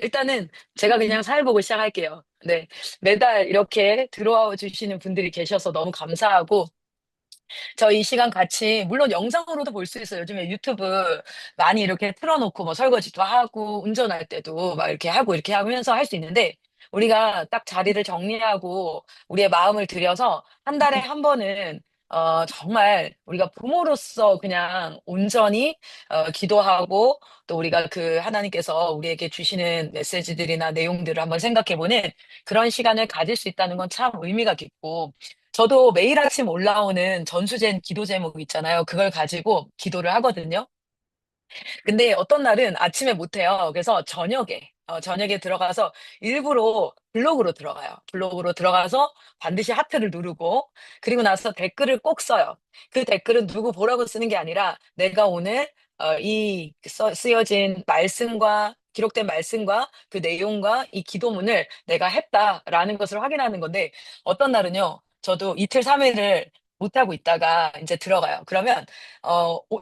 일단은 제가 그냥 사회복을 시작할게요. 네. 매달 이렇게 들어와 주시는 분들이 계셔서 너무 감사하고, 저희 시간 같이, 물론 영상으로도 볼 수 있어요. 요즘에 유튜브 많이 이렇게 틀어놓고 뭐 설거지도 하고, 운전할 때도 막 이렇게 하고, 이렇게 하면서 할 수 있는데, 우리가 딱 자리를 정리하고, 우리의 마음을 들여서 한 달에 한 번은 정말 우리가 부모로서 그냥 온전히 기도하고 또 우리가 그 하나님께서 우리에게 주시는 메시지들이나 내용들을 한번 생각해보는 그런 시간을 가질 수 있다는 건 참 의미가 깊고, 저도 매일 아침 올라오는 전수젠 기도 제목 있잖아요. 그걸 가지고 기도를 하거든요. 근데 어떤 날은 아침에 못 해요. 그래서 저녁에 들어가서 일부러 블로그로 들어가요. 블로그로 들어가서 반드시 하트를 누르고, 그리고 나서 댓글을 꼭 써요. 그 댓글은 누구 보라고 쓰는 게 아니라 내가 오늘 쓰여진 말씀과 기록된 말씀과 그 내용과 이 기도문을 내가 했다라는 것을 확인하는 건데, 어떤 날은요, 저도 이틀, 3일을 못하고 있다가 이제 들어가요. 그러면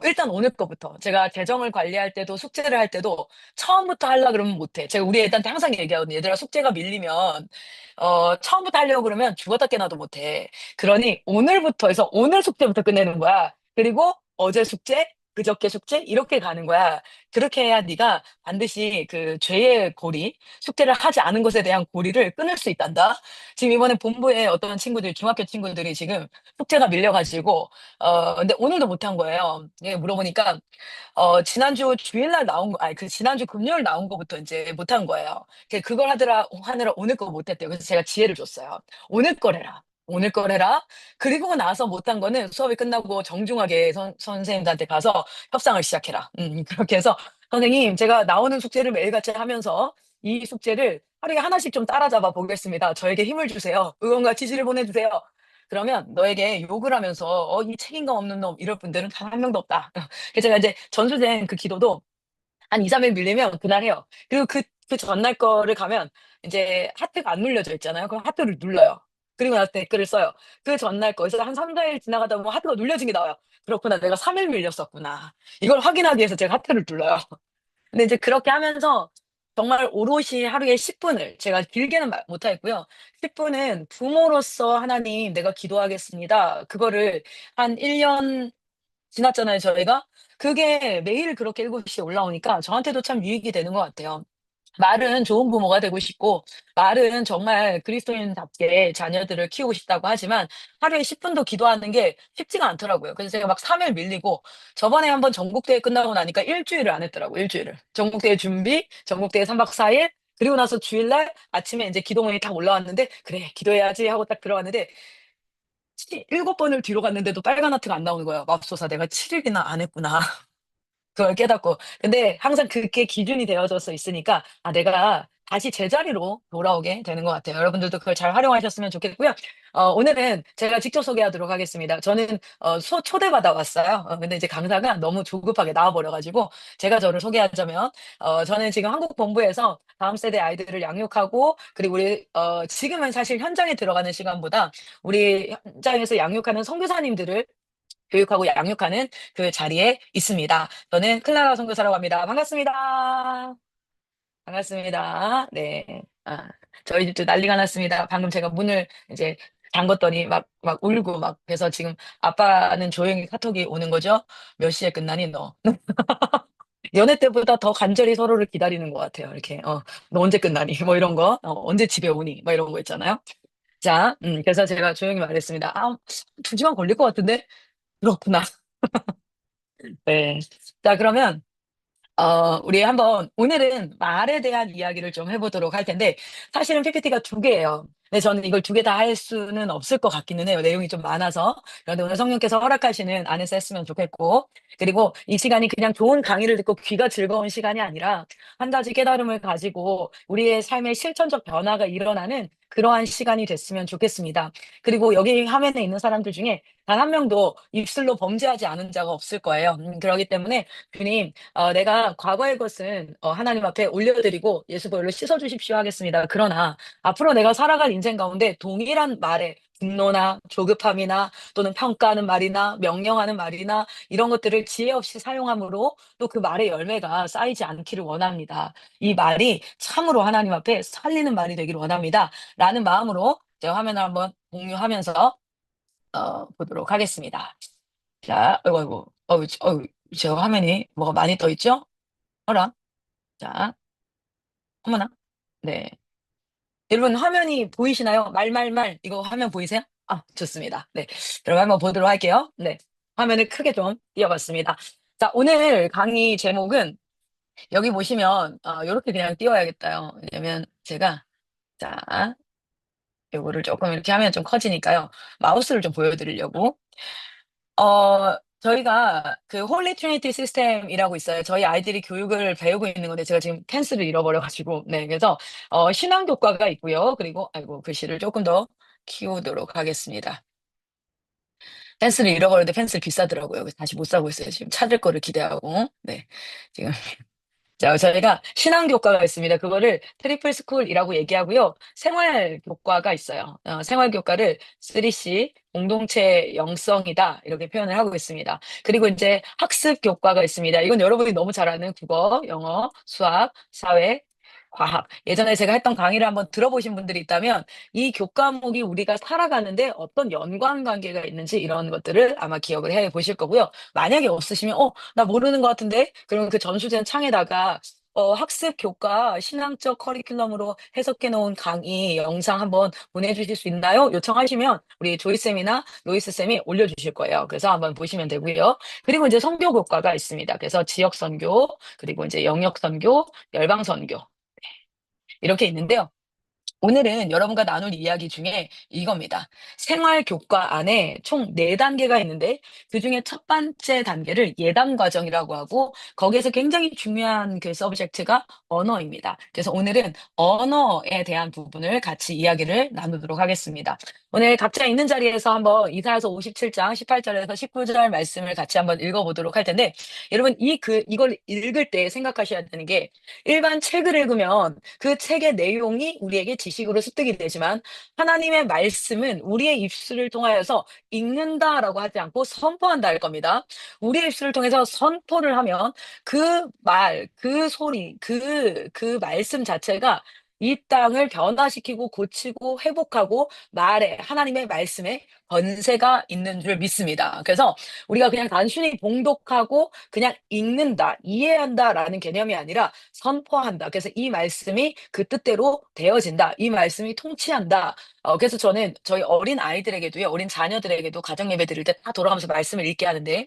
일단 오늘 거부터. 제가 재정을 관리할 때도 숙제를 할 때도 처음부터 하려 그러면 못해. 제가 우리 애들한테 항상 얘기하거든요. 얘들아, 숙제가 밀리면, 처음부터 하려고 그러면 죽었다 깨나도 못해. 그러니 오늘부터 해서 오늘 숙제부터 끝내는 거야. 그리고 어제 숙제, 그저께 숙제, 이렇게 가는 거야. 그렇게 해야 네가 반드시 그 죄의 고리, 숙제를 하지 않은 것에 대한 고리를 끊을 수 있단다. 지금 이번에 본부에 어떤 친구들, 중학교 친구들이 지금 숙제가 밀려가지고 근데 오늘도 못한 거예요. 예, 물어보니까, 지난주 주일날 나온 거, 아니, 그 지난주 금요일 나온 거부터 이제 못한 거예요. 그걸 하느라 오늘 거 못했대요. 그래서 제가 지혜를 줬어요. 오늘 거래라. 오늘 거래라. 그리고 나서 못한 거는 수업이 끝나고 정중하게 선생님들한테 가서 협상을 시작해라. 그렇게 해서, 선생님, 제가 나오는 숙제를 매일같이 하면서 이 숙제를 하루에 하나씩 좀 따라잡아 보겠습니다. 저에게 힘을 주세요. 응원과 지지를 보내주세요. 그러면 너에게 욕을 하면서 이 책임감 없는 놈 이럴 분들은 단 한 명도 없다. 그래서 제가 이제 전수된 그 기도도 한 2, 3일 밀리면 그날 해요. 그리고 그 전날 거를 가면 이제 하트가 안 눌려져 있잖아요. 그럼 하트를 눌러요. 그리고 나서 댓글을 써요. 그 전날 거에서 한 3, 4일 지나가다 보면 하트가 눌려진 게 나와요. 그렇구나. 내가 3일 밀렸었구나. 이걸 확인하기 위해서 제가 하트를 눌러요. 근데 이제 그렇게 하면서 정말 오롯이 하루에 10분을, 제가 길게는 못하겠고요. 10분은 부모로서 하나님, 내가 기도하겠습니다. 그거를 한 1년 지났잖아요, 저희가. 그게 매일 그렇게 7시에 올라오니까 저한테도 참 유익이 되는 것 같아요. 말은 좋은 부모가 되고 싶고, 말은 정말 그리스도인답게 자녀들을 키우고 싶다고 하지만, 하루에 10분도 기도하는 게 쉽지가 않더라고요. 그래서 제가 막 3일 밀리고, 저번에 한번 전국대회 끝나고 나니까 일주일을 안 했더라고요, 일주일을. 전국대회 준비, 전국대회 3박 4일, 그리고 나서 주일날 아침에 이제 기도문이 딱 올라왔는데, 그래, 기도해야지 하고 딱 들어갔는데, 7번을 뒤로 갔는데도 빨간 하트가 안 나오는 거예요. 맙소사, 내가 7일이나 안 했구나. 그걸 깨닫고. 근데 항상 그게 기준이 되어져서 있으니까, 내가 다시 제자리로 돌아오게 되는 것 같아요. 여러분들도 그걸 잘 활용하셨으면 좋겠고요. 오늘은 제가 직접 소개하도록 하겠습니다. 저는, 초대받아 왔어요. 근데 이제 강사가 너무 조급하게 나와버려가지고, 제가 저를 소개하자면, 저는 지금 한국 본부에서 다음 세대 아이들을 양육하고, 그리고 지금은 사실 현장에 들어가는 시간보다 우리 현장에서 양육하는 선교사님들을 교육하고 양육하는 그 자리에 있습니다. 저는 클라라 선교사라고 합니다. 반갑습니다. 반갑습니다. 네. 저희 집도 난리가 났습니다. 방금 제가 문을 이제 잠궜더니 막 울고 그래서 지금 아빠는 조용히 카톡이 오는 거죠. 몇 시에 끝나니 너? 연애 때보다 더 간절히 서로를 기다리는 것 같아요. 이렇게, 너 언제 끝나니? 뭐 이런 거, 언제 집에 오니? 뭐 이런 거 있잖아요. 자, 그래서 제가 조용히 말했습니다. 2시간 걸릴 것 같은데? 그렇구나. 네. 자, 그러면, 우리 오늘은 말에 대한 이야기를 좀 해보도록 할 텐데, 사실은 PPT가 2개예요. 근데 저는 이걸 2개 다 할 수는 없을 것 같기는 해요. 내용이 좀 많아서. 그런데 오늘 성령께서 허락하시는 안에서 했으면 좋겠고, 그리고 이 시간이 그냥 좋은 강의를 듣고 귀가 즐거운 시간이 아니라, 한 가지 깨달음을 가지고 우리의 삶의 실천적 변화가 일어나는 그러한 시간이 됐으면 좋겠습니다. 그리고 여기 화면에 있는 사람들 중에 단 한 명도 입술로 범죄하지 않은 자가 없을 거예요. 그렇기 때문에 주님, 내가 과거의 것은 하나님 앞에 올려드리고 예수 보혈로 씻어주십시오 하겠습니다. 그러나 앞으로 내가 살아갈 경쟁 가운데 동일한 말에 분노나 조급함이나 또는 평가하는 말이나 명령하는 말이나 이런 것들을 지혜 없이 사용함으로 또 그 말의 열매가 쌓이지 않기를 원합니다. 이 말이 참으로 하나님 앞에 살리는 말이 되기를 원합니다. 라는 마음으로 제가 화면을 한번 공유하면서 보도록 하겠습니다. 자, 아이고, 아이고, 제 화면이 뭐가 많이 떠 있죠? 어라? 자, 어머나. 네. 여러분 화면이 보이시나요? 말말말 이거 화면 보이세요? 아, 좋습니다. 네. 그럼 한번 보도록 할게요. 네. 화면을 크게 좀 띄워봤습니다. 자, 오늘 강의 제목은 여기 보시면 요렇게 그냥 띄워야겠다요. 왜냐면 제가 자, 요거를 조금 이렇게 하면 좀 커지니까요. 마우스를 좀 보여드리려고. 저희가 그 홀리 트리니티 시스템이라고 있어요. 저희 아이들이 교육을 배우고 있는 건데 제가 지금 펜슬을 잃어버려 가지고 네 그래서 신앙 교과가 있고요. 그리고 아이고 글씨를 조금 더 키우도록 하겠습니다. 펜슬을 잃어버렸는데 펜슬 비싸더라고요. 그래서 다시 못 사고 있어요. 지금 찾을 거를 기대하고. 네. 지금 자, 저희가 신앙 교과가 있습니다. 그거를 트리플 스쿨이라고 얘기하고요. 생활 교과가 있어요. 생활 교과를 3C 공동체 영성이다 이렇게 표현을 하고 있습니다. 그리고 이제 학습 교과가 있습니다. 이건 여러분이 너무 잘 아는 국어, 영어, 수학, 사회, 과학. 예전에 제가 했던 강의를 한번 들어보신 분들이 있다면 이 교과목이 우리가 살아가는데 어떤 연관 관계가 있는지 이런 것들을 아마 기억을 해 보실 거고요. 만약에 없으시면 나 모르는 것 같은데? 그러면 그 전수된 창에다가 학습 교과 신앙적 커리큘럼으로 해석해 놓은 강의 영상 한번 보내주실 수 있나요? 요청하시면 우리 조이쌤이나 로이스쌤이 올려주실 거예요. 그래서 한번 보시면 되고요. 그리고 이제 선교 교과가 있습니다. 그래서 지역 선교, 그리고 이제 영역 선교, 열방 선교 이렇게 있는데요. 오늘은 여러분과 나눌 이야기 중에 이겁니다. 생활 교과 안에 총 4단계가 있는데 그중에 첫 번째 단계를 예단 과정이라고 하고 거기에서 굉장히 중요한 그 서브젝트가 언어입니다. 그래서 오늘은 언어에 대한 부분을 같이 이야기를 나누도록 하겠습니다. 오늘 각자 있는 자리에서 한번 이사야서 57장 18절에서 19절 말씀을 같이 한번 읽어보도록 할 텐데 여러분 이걸 읽을 때 생각하셔야 되는 게 일반 책을 읽으면 그 책의 내용이 우리에게 지식으로 습득이 되지만 하나님의 말씀은 우리의 입술을 통하여서 읽는다라고 하지 않고 선포한다 할 겁니다. 우리의 입술을 통해서 선포를 하면 그 말, 그 소리, 그 말씀 자체가 이 땅을 변화시키고 고치고 회복하고 하나님의 말씀에 권세가 있는 줄 믿습니다. 그래서 우리가 그냥 단순히 봉독하고 그냥 읽는다, 이해한다라는 개념이 아니라 선포한다. 그래서 이 말씀이 그 뜻대로 되어진다. 이 말씀이 통치한다. 그래서 저는 저희 어린 아이들에게도요, 어린 자녀들에게도 가정 예배 드릴 때 다 돌아가면서 말씀을 읽게 하는데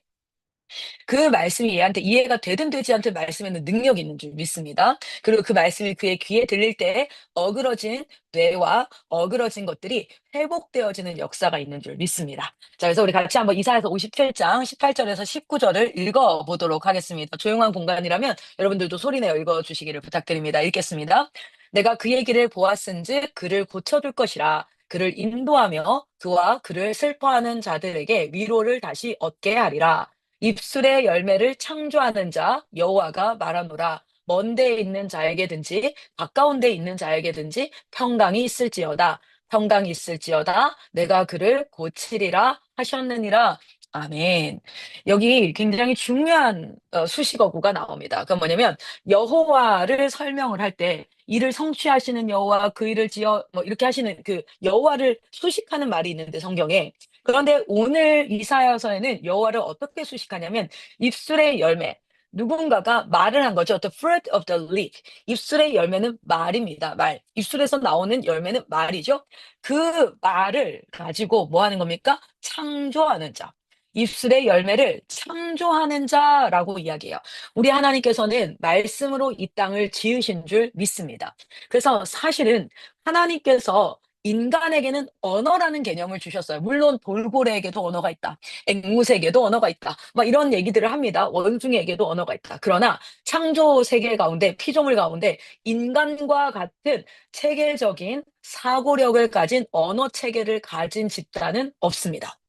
그 말씀이 얘한테 이해가 되든 되지 않든 말씀에는 능력이 있는 줄 믿습니다. 그리고 그 말씀이 그의 귀에 들릴 때 어그러진 뇌와 어그러진 것들이 회복되어지는 역사가 있는 줄 믿습니다. 자, 그래서 우리 같이 한번 이사야서 57장 18절에서 19절을 읽어보도록 하겠습니다. 조용한 공간이라면 여러분들도 소리내어 읽어주시기를 부탁드립니다. 읽겠습니다. 내가 그의 길을 보았은즉 그를 고쳐줄 것이라. 그를 인도하며 그와 그를 슬퍼하는 자들에게 위로를 다시 얻게 하리라. 입술의 열매를 창조하는 자 여호와가 말하노라. 먼 데에 있는 자에게든지 가까운 데에 있는 자에게든지 평강이 있을지어다. 평강이 있을지어다. 내가 그를 고치리라 하셨느니라. 아멘. 여기 굉장히 중요한 수식어구가 나옵니다. 그건 뭐냐면 여호와를 설명을 할 때 이를 성취하시는 여호와 그 일을 지어 뭐 이렇게 하시는 그 여호와를 수식하는 말이 있는데 성경에 그런데 오늘 이사야서에는 여호와를 어떻게 수식하냐면 입술의 열매. 누군가가 말을 한 거죠. The fruit of the lip. 입술의 열매는 말입니다. 말. 입술에서 나오는 열매는 말이죠. 그 말을 가지고 뭐 하는 겁니까? 창조하는 자. 입술의 열매를 창조하는 자라고 이야기해요. 우리 하나님께서는 말씀으로 이 땅을 지으신 줄 믿습니다. 그래서 사실은 하나님께서 인간에게는 언어라는 개념을 주셨어요. 물론 돌고래에게도 언어가 있다. 앵무새에게도 언어가 있다. 막 이런 얘기들을 합니다. 원숭이에게도 언어가 있다. 그러나 창조 세계 가운데 피조물 가운데 인간과 같은 체계적인 사고력을 가진 언어 체계를 가진 집단은 없습니다.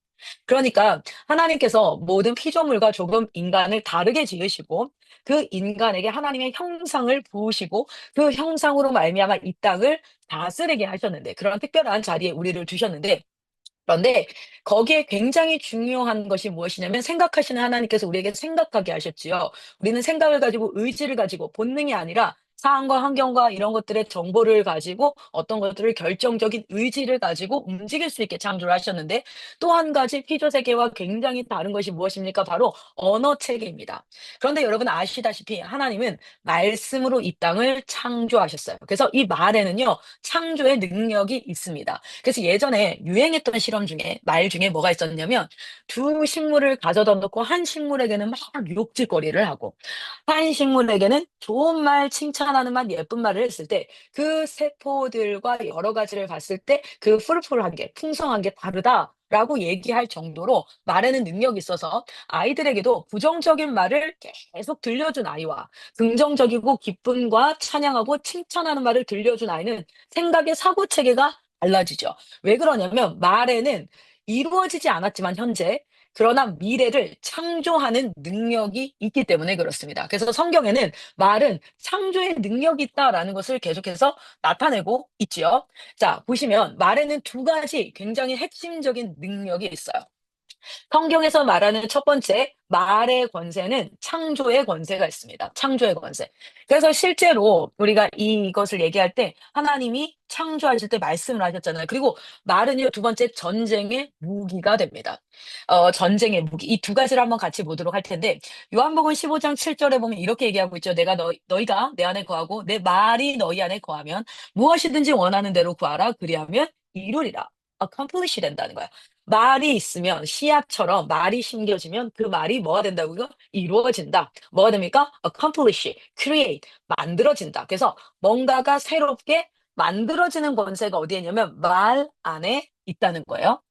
그러니까 하나님께서 모든 피조물과 조금 인간을 다르게 지으시고 그 인간에게 하나님의 형상을 부으시고 그 형상으로 말미암아 이 땅을 다스리게 하셨는데, 그런 특별한 자리에 우리를 두셨는데, 그런데 거기에 굉장히 중요한 것이 무엇이냐면, 생각하시는 하나님께서 우리에게 생각하게 하셨지요. 우리는 생각을 가지고 의지를 가지고 본능이 아니라 상황과 환경과 이런 것들의 정보를 가지고 어떤 것들을 결정적인 의지를 가지고 움직일 수 있게 창조를 하셨는데, 또 한 가지 피조 세계와 굉장히 다른 것이 무엇입니까? 바로 언어 체계입니다. 그런데 여러분 아시다시피 하나님은 말씀으로 이 땅을 창조하셨어요. 그래서 이 말에는요, 창조의 능력이 있습니다. 그래서 예전에 유행했던 실험 중에 말 중에 뭐가 있었냐면, 두 식물을 가져다 놓고 한 식물에게는 막 욕짓거리를 하고 한 식물에게는 좋은 말, 칭찬하는 말, 예쁜 말을 했을 때 그 세포들과 여러 가지를 봤을 때 그 푸르푸르한 게, 풍성한 게 다르다라고 얘기할 정도로 말에는 능력이 있어서, 아이들에게도 부정적인 말을 계속 들려준 아이와 긍정적이고 기쁨과 찬양하고 칭찬하는 말을 들려준 아이는 생각의 사고 체계가 달라지죠. 왜 그러냐면 말에는 이루어지지 않았지만 현재, 그러나 미래를 창조하는 능력이 있기 때문에 그렇습니다. 그래서 성경에는 말은 창조의 능력이 있다라는 것을 계속해서 나타내고 있지요. 자, 보시면 말에는 두 가지 굉장히 핵심적인 능력이 있어요. 성경에서 말하는 첫 번째 말의 권세는 창조의 권세가 있습니다. 창조의 권세. 그래서 실제로 우리가 이것을 얘기할 때 하나님이 창조하실 때 말씀을 하셨잖아요. 그리고 말은요, 두 번째 전쟁의 무기가 됩니다. 전쟁의 무기. 이 두 가지를 한번 같이 보도록 할 텐데, 요한복음 15장 7절에 보면 이렇게 얘기하고 있죠. 내가 너희가 내 안에 거하고 내 말이 너희 안에 거하면 무엇이든지 원하는 대로 구하라. 그리하면 이루리라. accomplish이 된다는 거야. 말이 있으면, 씨앗처럼 말이 심겨지면 그 말이 뭐가 된다고요? 이루어진다. 뭐가 됩니까? accomplish, create, 만들어진다. 그래서 뭔가가 새롭게 만들어지는 권세가 어디에 있냐면 말 안에 있다는 거예요.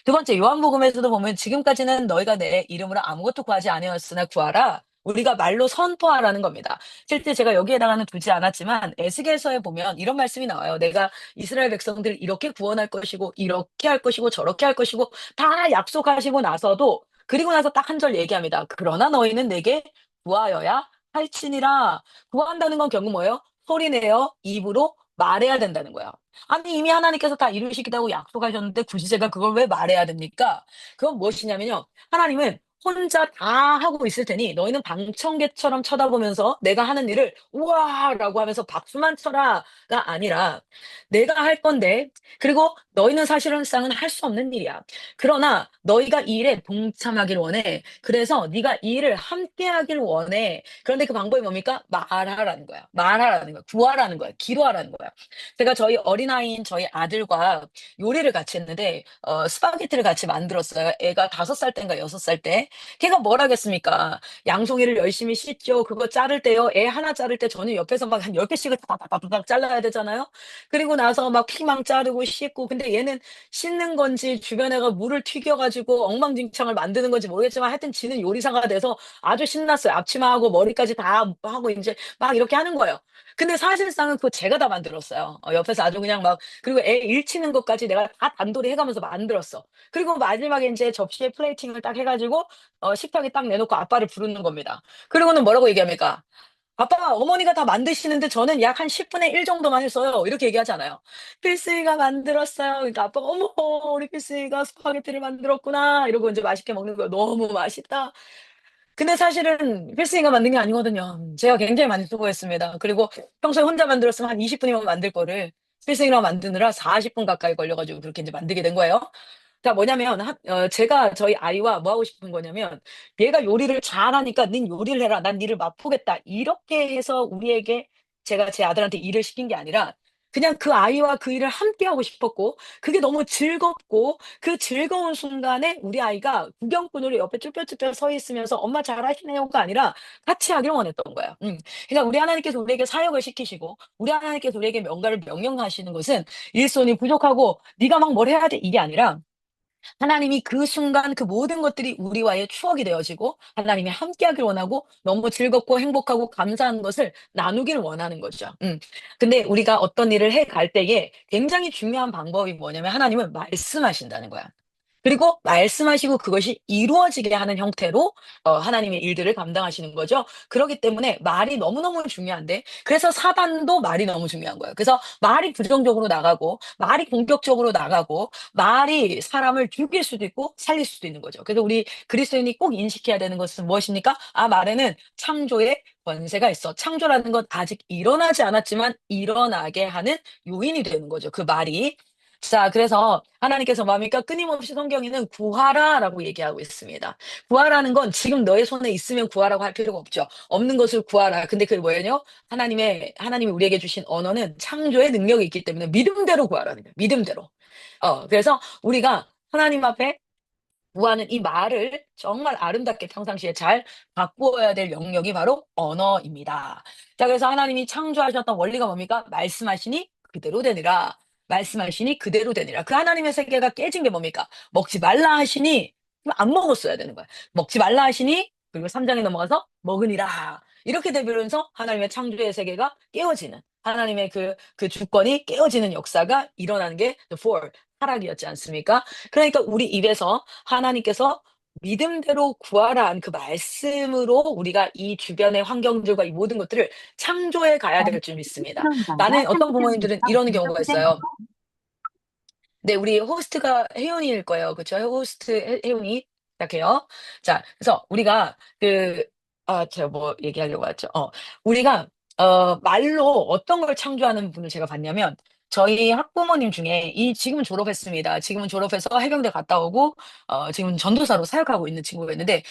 두 번째, 요한복음에서도 보면 지금까지는 너희가 내 이름으로 아무것도 구하지 아니하였으나 구하라. 우리가 말로 선포하라는 겁니다. 실제 제가 여기에다가는 두지 않았지만 에스겔서에 보면 이런 말씀이 나와요. 내가 이스라엘 백성들을 이렇게 구원할 것이고 이렇게 할 것이고 저렇게 할 것이고 다 약속하시고 나서도, 그리고 나서 딱 한 절 얘기합니다. 그러나 너희는 내게 구하여야 할지니라. 구한다는 건 결국 뭐예요? 소리내어 입으로 말해야 된다는 거예요. 아니 이미 하나님께서 다 이루시겠다고 약속하셨는데 굳이 제가 그걸 왜 말해야 됩니까? 그건 무엇이냐면요, 하나님은 혼자 다 하고 있을 테니 너희는 방청객처럼 쳐다보면서 내가 하는 일을 우와라고 하면서 박수만 쳐라가 아니라, 내가 할 건데, 그리고 너희는 사실은상은 할 수 없는 일이야. 그러나 너희가 이 일에 동참하길 원해. 그래서 네가 이 일을 함께 하길 원해. 그런데 그 방법이 뭡니까? 말하라는 거야. 말하라는 거야. 구하라는 거야. 기도하라는 거야. 제가 저희 어린아이인 저희 아들과 요리를 같이 했는데 스파게티를 같이 만들었어요. 애가 5살 때인가 6살 때. 걔가 뭘 하겠습니까? 양송이를 열심히 씻죠. 그거 자를 때요, 애 하나 자를 때 저는 옆에서 막 한 10개씩을 다다다다닥 잘라야 되잖아요. 그리고 나서 막 피망 자르고 씻고. 근데 얘는 씻는 건지 주변 애가 물을 튀겨 가지고 엉망진창을 만드는 건지 모르겠지만 하여튼 지는 요리사가 돼서 아주 신났어요. 앞치마하고 머리까지 다 하고 인제 막 이렇게 하는 거예요. 근데 사실상은 그거 제가 다 만들었어요. 옆에서 아주 그냥 막, 그리고 애 일치는 것까지 내가 다 단돌이 해 가면서 만들었어. 그리고 마지막에 인제 접시에 플레이팅을 딱 해 가지고 식탁에 딱 내놓고 아빠를 부르는 겁니다. 그러고는 뭐라고 얘기합니까? "아빠, 어머니가 다 만드시는데 저는 약 한 10분의 1 정도만 했어요." 이렇게 얘기하잖아요. "필승이가 만들었어요." 그러니까 아빠가 "어머, 우리 필승이가 스파게티를 만들었구나." 이러고 인제 맛있게 먹는 거예요. "너무 맛있다." 근데 사실은 필승이가 만든 게 아니거든요. 제가 굉장히 많이 수고했습니다. 그리고 평소에 혼자 만들었으면 한 20 분이면 만들 거를 필승이랑 만드느라 40분 가까이 걸려 가지고 그렇게 인제 만들게 된 거예요. 그러니까 뭐냐면 제가 저희 아이와 뭐 하고 싶은 거냐면, "얘가 요리를 잘하니까 닌 요리를 해라. 난 니를 맛보겠다." 이렇게 해서 우리에게, 제가 제 아들한테 일을 시킨 게 아니라 그냥 그 아이와 그 일을 함께 하고 싶었고, 그게 너무 즐겁고, 그 즐거운 순간에 우리 아이가 구경꾼으로 옆에 쭈뼛쭈뼛 서 있으면서 "엄마 잘하시네요."가 아니라 같이 하길 원했던 거예요. 그러니까 우리 하나님께서 우리에게 사역을 시키시고 우리 하나님께서 우리에게 뭔가를 명령하시는 것은 일손이 부족하고 "네가 막 뭘 해야 돼." 이게 아니라, 하나님이 그 순간 그 모든 것들이 우리와의 추억이 되어지고 하나님이 함께하길 원하고 너무 즐겁고 행복하고 감사한 것을 나누길 원하는 거죠. 근데 우리가 어떤 일을 해 갈 때에 굉장히 중요한 방법이 뭐냐면 하나님은 말씀하신다는 거야. 그리고 말씀하시고 그것이 이루어지게 하는 형태로 하나님의 일들을 감당하시는 거죠. 그렇기 때문에 말이 너무너무 중요한데 그래서 사단도 말이 너무 중요한 거예요. 그래서 말이 부정적으로 나가고 말이 공격적으로 나가고 말이 사람을 죽일 수도 있고 살릴 수도 있는 거죠. 그래서 우리 그리스도인이 꼭 인식해야 되는 것은 무엇입니까? 아, 말에는 창조의 권세가 있어. 창조라는 건 아직 일어나지 않았지만 일어나게 하는 요인이 되는 거죠. 그 말이. 자, 그래서 하나님께서 뭡니까? 끊임없이 성경에는 구하라라고 얘기하고 있습니다. 구하라는 건 지금 너의 손에 있으면 구하라고 할 필요가 없죠. 없는 것을 구하라. 근데 그게 뭐예요? 하나님이 우리에게 주신 언어는 창조의 능력이 있기 때문에 믿음대로 구하라는 거예요. 믿음대로. 그래서 우리가 하나님 앞에 구하는 이 말을 정말 아름답게 평상시에 잘 바꾸어야 될 영역이 바로 언어입니다. 자, 그래서 하나님이 창조하셨던 원리가 뭡니까? 말씀하시니 그대로 되니라. 말씀하시니 그대로 되니라. 그 하나님의 세계가 깨진 게 뭡니까? 먹지 말라 하시니 그럼 안 먹었어야 되는 거야. 먹지 말라 하시니 그리고 3장에 넘어가서 먹으니라. 이렇게 되면서 하나님의 창조의 세계가 깨어지는 하나님의 그 주권이 깨어지는 역사가 일어나는 게 the fall, 타락이었지 않습니까? 그러니까 우리 입에서 하나님께서 믿음대로 구하라는 그 말씀으로 우리가 이 주변의 환경들과 이 모든 것들을 창조해 가야 될 줄 믿습니다. 신호위반과 많은 어떤 부모님들은 상습장에서 이러는 경우가 지속됩니다. 있어요. 네, 우리 호스트가 혜연이일 거예요. 그쵸? 호스트 혜연이 시작해요. 자, 그래서 우리가 제가 뭐 얘기하려고 했죠. 우리가 말로 어떤 걸 창조하는 분을 제가 봤냐면 저희 학부모님 중에 지금은 졸업했습니다. 지금은 졸업해서 해병대 갔다 오고 지금 전도사로 사역하고 있는 친구가 있는데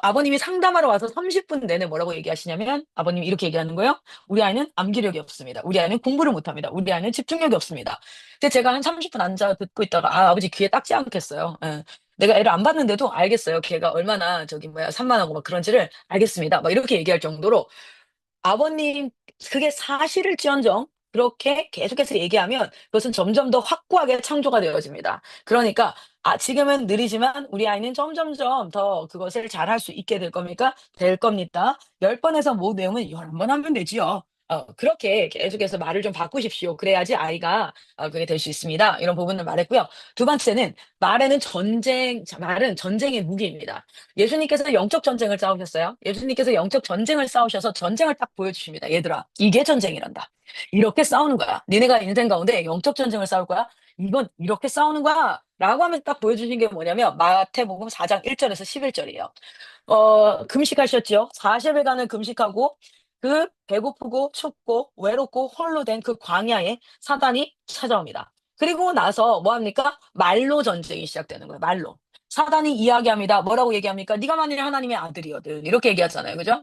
아버님이 상담하러 와서 30분 내내 뭐라고 얘기하시냐면 아버님이 이렇게 얘기하는 거예요. "우리 아이는 암기력이 없습니다. 우리 아이는 공부를 못 합니다. 우리 아이는 집중력이 없습니다." 근데 제가 한 30분 앉아 듣고 있다가 아버지 귀에 딱지 않겠어요. 예. 내가 애를 안 봤는데도 알겠어요. 걔가 얼마나 산만하고 막 그런지를 알겠습니다. 막 이렇게 얘기할 정도로 아버님 그게 사실일지언정 그렇게 계속해서 얘기하면 그것은 점점 더 확고하게 창조가 되어집니다. 그러니까 지금은 느리지만 우리 아이는 점점점 더 그것을 잘할 수 있게 될 겁니까? 될 겁니다. 10번 해서 모 내용은 11번 하면 되지요. 그렇게 계속해서 말을 좀 바꾸십시오. 그래야지 아이가 그게 될 수 있습니다. 이런 부분을 말했고요. 두 번째는 말은 전쟁의 무기입니다. 예수님께서 영적 전쟁을 싸우셨어요. 예수님께서 영적 전쟁을 싸우셔서 전쟁을 딱 보여주십니다. 얘들아, 이게 전쟁이란다. 이렇게 싸우는 거야. 니네가 인생 가운데 영적 전쟁을 싸울 거야. 이건 이렇게 싸우는 거야. 라고 하면 딱 보여주신 게 뭐냐면 마태복음 4장 1절에서 11절이에요. 금식하셨지요. 40일간을 금식하고 그 배고프고 춥고 외롭고 홀로 된 그 광야에 사단이 찾아옵니다. 그리고 나서 뭐 합니까? 말로 전쟁이 시작되는 거예요. 말로. 사단이 이야기합니다. 뭐라고 얘기합니까? "네가 만일 하나님의 아들이거든." 이렇게 얘기하잖아요. 그죠?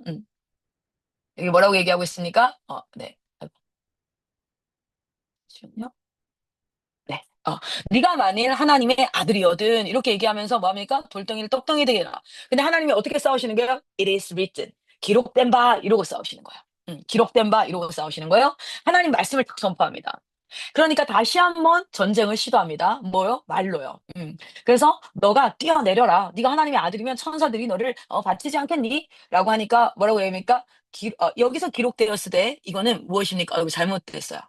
여기 뭐라고 얘기하고 있습니까? 네. 잠시만요. 네. "네가 만일 하나님의 아들이거든." 이렇게 얘기하면서 뭐 합니까? "돌덩이를 떡덩이 되게 해라." 근데 하나님이 어떻게 싸우시는 거예요? "It is written." "기록된 바." 이러고 싸우시는 거예요. "기록된 바." 이러고 싸우시는 거예요. 하나님 말씀을 딱 선포합니다. 그러니까 다시 한번 전쟁을 시도합니다. 뭐요? 말로요. 그래서 "너가 뛰어내려라. 네가 하나님의 아들이면 천사들이 너를 바치지 않겠니?" 라고 하니까 뭐라고 얘기합니까? 여기서 기록되었으되 이거는 무엇입니까? 이거 잘못됐어요.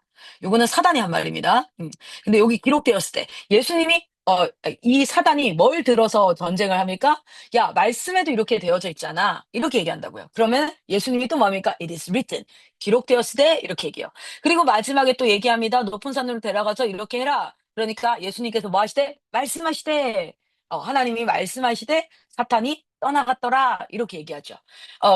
요거는 사단이 한 말입니다. 근데 여기 기록되었을 때 예수님이 이 사단이 뭘 들어서 전쟁을 합니까? "야, 말씀에도 이렇게 되어져 있잖아." 이렇게 얘기한다고요. 그러면 예수님이 또 뭡니까? "It is written." 기록되었을 때 이렇게 얘기해요. 그리고 마지막에 또 얘기합니다. "높은 산으로 데려가서 이렇게 해라." 그러니까 예수님께서 뭐 하시되? 말씀하시되 하나님이 말씀하시되 "사탄이 떠나갔더라." 이렇게 얘기하죠.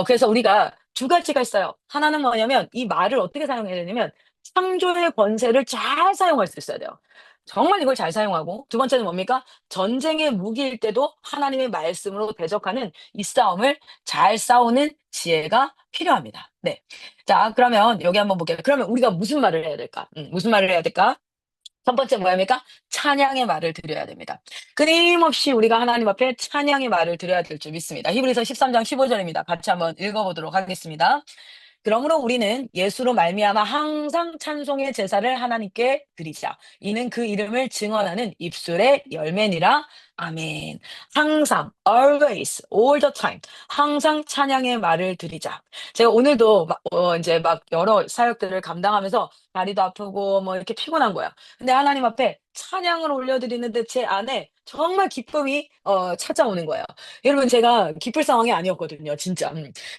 그래서 우리가 두 가지가 있어요. 하나는 뭐냐면 이 말을 어떻게 사용해야 되냐면 창조의 권세를 잘 사용할 수 있어야 돼요. 정말 이걸 잘 사용하고 두 번째는 뭡니까? 전쟁의 무기일 때도 하나님의 말씀으로 대적하는 이 싸움을 잘 싸우는 지혜가 필요합니다. 네. 자, 그러면 여기 한번 볼게요. 그러면 우리가 무슨 말을 해야 될까? 무슨 말을 해야 될까? 첫 번째 뭐합니까? 찬양의 말을 드려야 됩니다. 끊임없이 우리가 하나님 앞에 찬양의 말을 드려야 될 줄 믿습니다. 히브리서 13장 15절입니다. 같이 한번 읽어보도록 하겠습니다. "그러므로 우리는 예수로 말미암아 항상 찬송의 제사를 하나님께 드리자. 이는 그 이름을 증언하는 입술의 열매니라." 아멘. 항상, always, all the time, 항상 찬양의 말을 드리자. 제가 오늘도 인제 막 여러 사역들을 감당하면서 다리도 아프고 뭐 이렇게 피곤한 거야. 근데 하나님 앞에 찬양을 올려드리는데 제 안에 정말 기쁨이 찾아오는 거예요. 여러분 제가 기쁠 상황이 아니었거든요 진짜.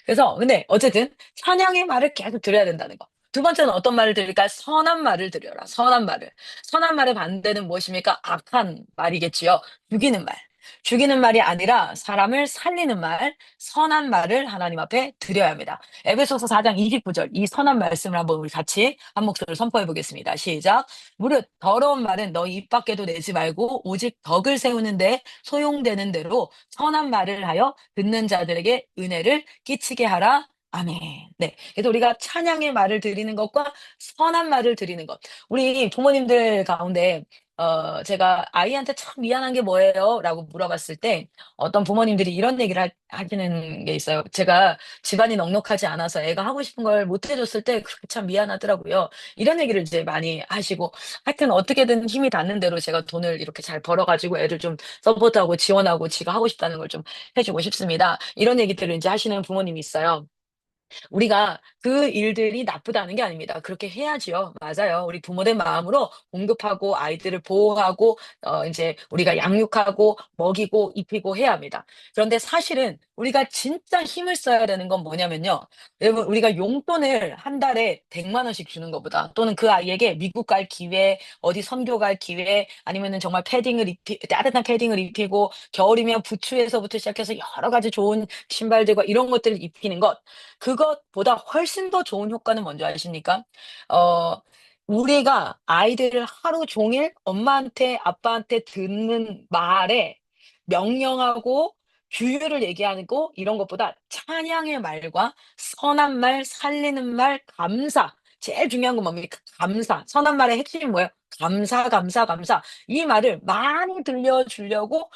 그래서 근데 어쨌든 찬양의 말을 계속 드려야 된다는 거. 두 번째는 어떤 말을 드릴까요? 선한 말을 드려라. 선한 말을. 선한 말의 반대는 무엇입니까? 악한 말이겠지요. 죽이는 말. 죽이는 말이 아니라 사람을 살리는 말, 선한 말을 하나님 앞에 드려야 합니다. 에베소서 4장 29절 이 선한 말씀을 한번 우리 같이 한 목소리로 선포해 보겠습니다. 시작. 무릇 더러운 말은 너희 입 밖에도 내지 말고 오직 덕을 세우는데 소용되는 대로 선한 말을 하여 듣는 자들에게 은혜를 끼치게 하라. 아멘. 네. 그래서 우리가 찬양의 말을 드리는 것과 선한 말을 드리는 것. 우리 부모님들 가운데 제가 아이한테 참 미안한 게 뭐예요? 라고 물어봤을 때 어떤 부모님들이 이런 얘기를 하시는 게 있어요. 제가 집안이 넉넉하지 않아서 애가 하고 싶은 걸 못 해줬을 때 그렇게 참 미안하더라고요. 이런 얘기를 이제 많이 하시고 하여튼 어떻게든 힘이 닿는 대로 제가 돈을 이렇게 잘 벌어가지고 애를 좀 서포트하고 지원하고 지가 하고 싶다는 걸 좀 해주고 싶습니다. 이런 얘기들을 이제 하시는 부모님이 있어요. 우리가 그 일들이 나쁘다는 게 아닙니다. 그렇게 해야지요. 맞아요. 우리 부모된 마음으로 공급하고 아이들을 보호하고 인제 우리가 양육하고 먹이고 입히고 해야 합니다. 그런데 사실은 우리가 진짜 힘을 써야 되는 건 뭐냐면요. 여러분 우리가 용돈을 한 달에 100만 원씩 주는 것보다 또는 그 아이에게 미국 갈 기회, 어디 선교 갈 기회 아니면은 정말 패딩을 입히 따뜻한 패딩을 입히고 겨울이면 부츠에서부터 시작해서 여러 가지 좋은 신발들과 이런 것들을 입히는 것 그것보다 훨씬 더 좋은 효과는 뭔지 아십니까? 어 우리가 아이들을 하루 종일 엄마한테 아빠한테 듣는 말에 명령하고 규율을 얘기하고 이런 것보다 찬양의 말과 선한 말, 살리는 말, 감사. 제일 중요한 건 뭡니까? 감사. 선한 말의 핵심이 뭐예요? 감사, 감사, 감사. 이 말을 많이 들려주려고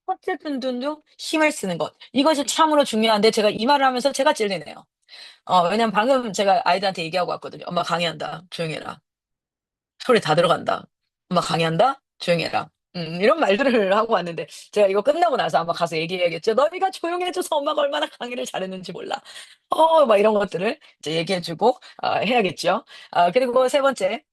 어쨌든 든든 힘을 쓰는 것. 이것이 참으로 중요한데 제가 이 말을 하면서 제가 찔리네요. 왜냐면 방금 제가 아이들한테 얘기하고 왔거든요. "엄마 강의한다. 조용히 해라. 소리 다 들어간다. 엄마 강의한다. 조용히 해라." 이런 말들을 하고 왔는데 제가 이거 끝나고 나서 아마 가서 얘기해야겠죠. "너희가 조용해 줘서 엄마가 얼마나 강의를 잘했는지 몰라." 막 이런 것들을 이제 얘기해 주고 해야겠죠. 그리고 세 번째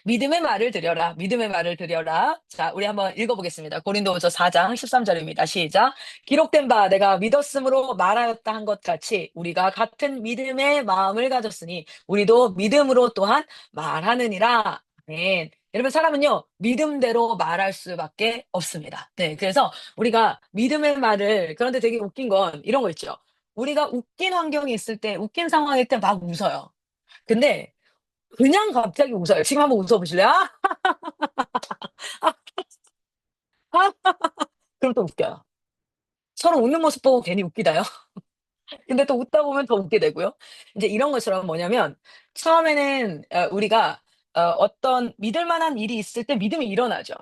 믿음의 말을 드려라. 믿음의 말을 드려라. 자, 우리 한번 읽어보겠습니다. 고린도후서 4장 13절입니다. 시작. 기록된 바 내가 믿었으므로 말하였다 한 것 같이 우리가 같은 믿음의 마음을 가졌으니 우리도 믿음으로 또한 말하느니라. 아멘. 여러분 사람은요 믿음대로 말할 수밖에 없습니다. 네, 그래서 우리가 믿음의 말을 그런데 되게 웃긴 건 이런 거 있죠. 우리가 웃긴 환경이 있을 때, 웃긴 상황일 때 막 웃어요. 근데 그냥 갑자기 웃어요. 지금 한번 웃어 보실래요? 그럼 또 웃겨요. 서로 웃는 모습 보고 괜히 웃기다요. 근데 또 웃다 보면 더 웃게 되고요. 인제 이런 것처럼 뭐냐면 처음에는 우리가 어떤 믿을 만한 일이 있을 때 믿음이 일어나죠.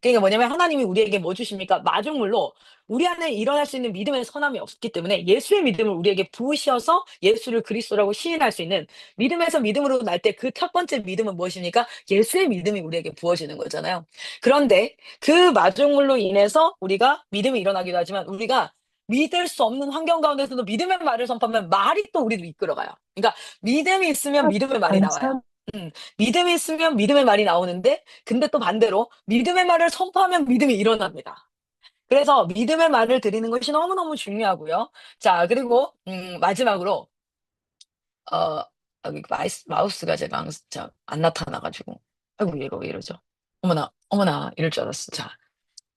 그러니까 뭐냐면 하나님이 우리에게 뭐 주십니까? 마중물로 우리 안에 일어날 수 있는 믿음의 선함이 없기 때문에 예수의 믿음을 우리에게 부으셔서 예수를 그리스도라고 시인할 수 있는 믿음에서 믿음으로 날 때 그 첫 번째 믿음은 무엇입니까? 예수의 믿음이 우리에게 부어지는 거잖아요. 그런데 그 마중물로 인해서 우리가 믿음이 일어나기도 하지만 우리가 믿을 수 없는 환경 가운데서도 믿음의 말을 선포하면 말이 또 우리를 이끌어가요. 그러니까 믿음이 있으면 믿음의 말이 나와요. 감사 믿음이 있으면 믿음의 말이 나오는데 근데 또 반대로 믿음의 말을 선포하면 믿음이 일어납니다. 그래서 믿음의 말을 드리는 것이 너무너무 중요하고요. 자 그리고 마지막으로 어 여기 마우스가 제가 안 나타나 가지고 아이고 얘가 왜 이러죠? 어머나, 어머나 이럴 줄 알았어. 자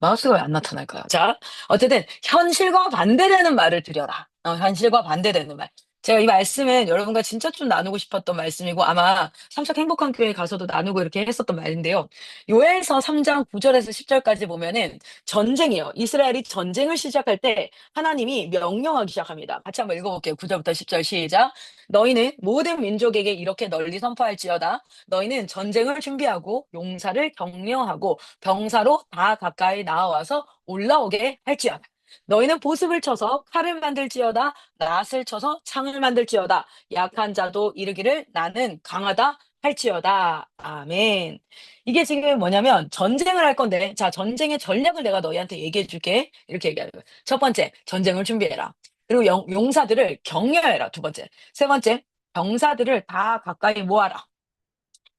마우스가 왜 안 나타날까요? 자, 어쨌든 현실과 반대되는 말을 드려라. 현실과 반대되는 말. 제가 이 말씀은 여러분과 진짜 좀 나누고 싶었던 말씀이고 아마 삼척 행복한 교회 가서도 나누고 이렇게 했었던 말인데요. 요엘서 3장 9 절에서 10 절까지 보면은 전쟁이에요. 이스라엘이 전쟁을 시작할 때 하나님이 명령하기 시작합니다. 같이 한번 읽어볼게요. 9 절부터 10절 시작. 너희는 모든 민족에게 이렇게 널리 선포할지어다. 너희는 전쟁을 준비하고 용사를 격려하고 병사로 다 가까이 나와서 올라오게 할지어다. 너희는 보습을 쳐서 칼을 만들지어다. 낫을 쳐서 창을 만들지어다. 약한 자도 이르기를 나는 강하다 할지어다. 아멘. 이게 지금 뭐냐면 전쟁을 할 건데 자 전쟁의 전략을 내가 너희한테 얘기해 줄게. 이렇게 얘기하는 거예요. 첫 번째 전쟁을 준비해라. 그리고 용사들을 격려해라. 두 번째. 세 번째 병사들을 다 가까이 모아라.